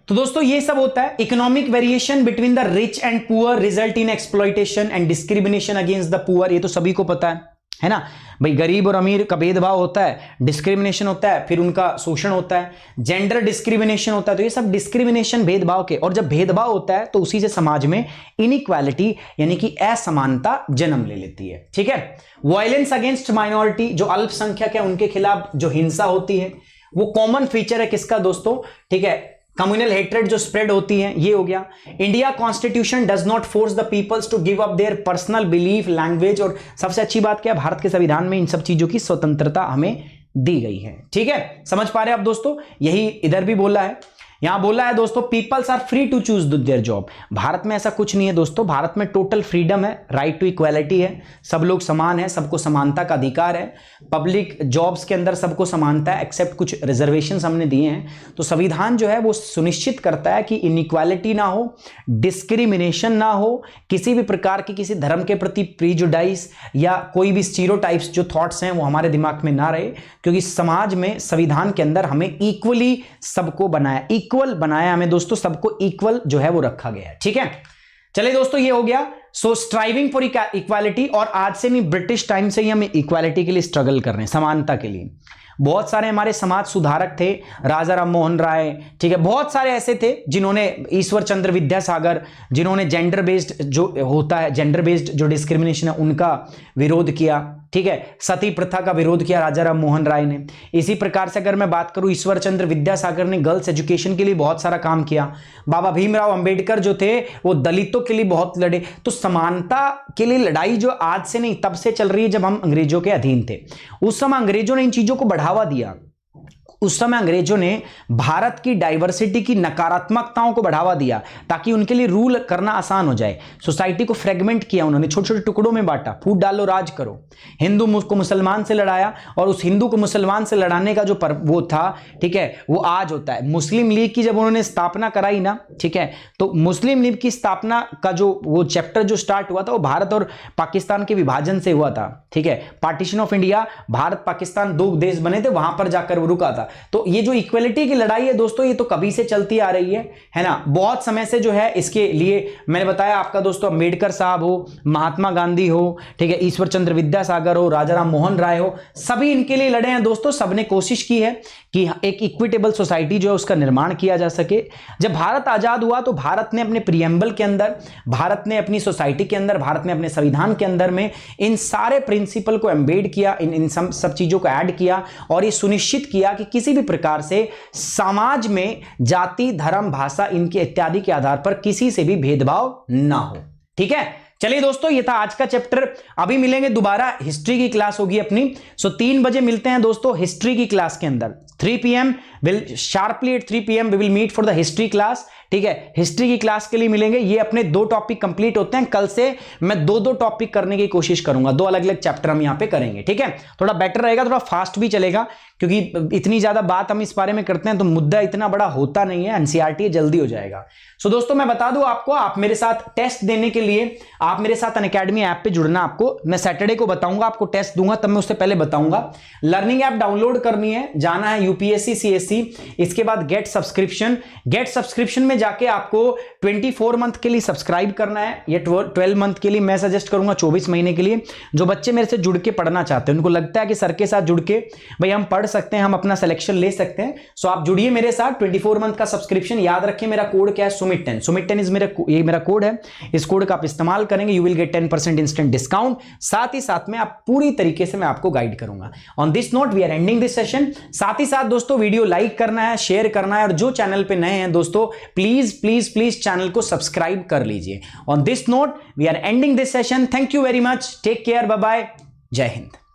तो दोस्तों ये सब होता है। Economic variation between the rich and poor result in exploitation and discrimination against the poor, ये तो सभी को पता है ना भाई। गरीब और अमीर का भेदभाव होता है, डिस्क्रिमिनेशन होता है, फिर उनका शोषण होता है, जेंडर डिस्क्रिमिनेशन होता है। तो ये सब डिस्क्रिमिनेशन भेदभाव के, और जब भेदभाव होता है तो उसी से समाज में इनइक्वालिटी यानी कि असमानता जन्म ले लेती है, ठीक है। वायलेंस अगेंस्ट माइनॉरिटी, जो अल्पसंख्यक है उनके खिलाफ जो हिंसा होती है, वो कॉमन फीचर है किसका दोस्तों? ठीक है, कम्युनल हेट्रेड जो स्प्रेड होती है, ये हो गया। India constitution does not force the peoples to give up their personal belief, language, और सबसे अच्छी बात क्या है, भारत के संविधान में इन सब चीजों की स्वतंत्रता हमें दी गई है, ठीक है। समझ पा रहे हैं आप दोस्तों? यही इधर भी बोला है, यहां बोला है दोस्तों, peoples are free to choose their job. Bharat में ऐसा कुछ नहीं है दोस्तों, भारत में टोटल फ्रीडम है, राइट टू इक्वालिटी है, सब लोग समान है, सबको समानता का अधिकार है, पब्लिक जॉब्स के अंदर सबको समानता है, एक्सेप्ट कुछ रिजर्वेशंस हमने दिए हैं। तो संविधान जो है वो सुनिश्चित करता है कि इनइक्वालिटी ना हो, डिस्क्रिमिनेशन ना हो, किसी भी प्रकार की किसी धर्म के प्रति प्रीजुडाइज या कोई भी स्टीरियोटाइप्स जो थॉट्स हैं वो हमारे दिमाग में ना रहे, क्योंकि समाज में संविधान के अंदर हमें इक्वली सबको बनाया, इक्वल बनाया हमें दोस्तों, सबको इक्वल जो है वो रखा गया है, ठीक है। चलिए दोस्तों ये हो गया। सो स्ट्राइविंग फॉर इक्वालिटी, और आज से नहीं ब्रिटिश टाइम से ही हम इक्वालिटी के लिए स्ट्रगल कर रहे हैं, समानता के लिए। बहुत सारे हमारे समाज सुधारक थे, राजा राम मोहन राय, ठीक है, बहुत सारे ऐसे थे जिन्होंने, ईश्वर चंद्र विद्यासागर, जिन्होंने जेंडर बेस्ड जो होता है, जेंडर बेस्ड जो डिस्क्रिमिनेशन है उनका विरोध किया। ठीक है, सती प्रथा का विरोध किया राजा राम मोहन राय ने। इसी प्रकार से अगर मैं बात करूं, ईश्वर चंद्र विद्यासागर ने गर्ल्स एजुकेशन के लिए बहुत सारा काम किया। बाबा भीमराव अंबेडकर जो थे वो दलितों के लिए बहुत लड़े। तो समानता के लिए लड़ाई जो आज से नहीं तब से चल रही है जब हम अंग्रेजों के अधीन थे। उस समय अंग्रेजों ने इन चीजों को बढ़ावा दिया। उस समय अंग्रेजों ने भारत की डाइवर्सिटी की नकारात्मकताओं को बढ़ावा दिया ताकि उनके लिए रूल करना आसान हो जाए। सोसाइटी को फ्रेगमेंट किया उन्होंने, छोटे छोटे टुकड़ों में बांटा, फूट डालो राज करो। हिंदू को मुसलमान से लड़ाया और उस हिंदू को मुसलमान से लड़ाने का जो वो था, ठीक है, वो आज होता है। मुस्लिम लीग की जब उन्होंने स्थापना कराई ना, ठीक है, तो मुस्लिम लीग की स्थापना का जो वो चैप्टर जो स्टार्ट हुआ था वो भारत और पाकिस्तान के विभाजन से हुआ था। ठीक है, partition of India, Bharat Pakistan दो देश बने थे, वहां पर जाकर वो रुका था। तो ये जो इक्वलिटी की लड़ाई है दोस्तों, ये तो कभी से चलती आ रही है ना, बहुत समय से जो है। इसके लिए मैंने बताया आपका दोस्तों, अम्बेडकर साहब हो, महात्मा गांधी हो, ठीक है, ईश्वर चंद्र विद्यासागर हो, राजा राम मोहन राय हो, सभी इनके लिए लड़े हैं दोस्तों। सबने कोशिश की है कि एक इक्विटेबल सोसाइटी जो है उसका निर्माण किया जा सके। जब भारत आजाद हुआ तो भारत ने अपने प्रियम्बल के अंदर, भारत ने अपनी सोसाइटी के अंदर, भारत ने अपने संविधान के अंदर में इन सारे प्रिंसिपल को एम्बेड किया, इन सब चीजों को ऐड किया और ये सुनिश्चित किया कि किसी भी प्रकार से समाज में जाति, धर्म, भाषा इनके इत्यादि के आधार पर किसी से भी भेदभाव ना हो। ठीक है, चलिए दोस्तों, ये था आज का चैप्टर। अभी मिलेंगे दोबारा, हिस्ट्री की क्लास होगी अपनी। 3 बजे मिलते हैं दोस्तों हिस्ट्री की क्लास के अंदर। 3 PM will sharply at 3 PM we will meet for the history class. ठीक है, हिस्ट्री की क्लास के लिए मिलेंगे। ये अपने 2 टॉपिक कंप्लीट होते हैं। कल से मैं 2-2 टॉपिक करने की कोशिश करूंगा, 2 अलग अलग चैप्टर हम यहां पे करेंगे। ठीक है, थोड़ा बेटर रहेगा, थोड़ा फास्ट भी चलेगा, क्योंकि इतनी ज्यादा बात हम इस बारे में करते हैं तो मुद्दा इतना बड़ा होता नहीं है, एनसीईआरटी जल्दी हो जाएगा। सो दोस्तों, मैं बता दूं आपको, आप मेरे साथ टेस्ट देने के लिए आप मेरे साथ अनअकैडमी ऐप पे जुड़ना। आपको मैं सैटरडे को बताऊंगा, आपको टेस्ट दूंगा, तब मैं उससे पहले बताऊंगा। लर्निंग ऐप डाउनलोड करनी है, जाना है यूपीएससी सीएससी, इसके बाद गेट सब्सक्रिप्शन। गेट सब्सक्रिप्शन में जाके आपको 24 मंथ के लिए सब्सक्राइब करना है, या 12 मंथ के लिए मैं सजेस्ट करूंगा, 24 महीने के लिए। जो बच्चे मेरे से जुड़ के पढ़ना चाहते हैं, उनको लगता है कि सर के साथ जुड़ के भाई हम पढ़ सकते हैं, हम अपना सिलेक्शन ले सकते हैं, सो आप जुड़िए मेरे साथ। 24 मंथ का सब्सक्रिप्शन। याद रखिए मेरा कोड क्या है, सुमित10। सुमित10 इज ये मेरा कोड है। इस कोड का आप इस्तेमाल करेंगे, you will get 10% instant discount. साथ ही साथ में आप पूरी तरीके से मैं आपको गाइड करूंगा। On this note we are ending this session. साथ ही साथ दोस्तों, वीडियो लाइक करना है, शेयर करना है, और जो चैनल पे नए हैं दोस्तों, प्लीज प्लीज प्लीज चैनल को सब्सक्राइब कर लीजिए। On this note we are ending this session. Thank you very much, take care, bye bye, जय हिंद।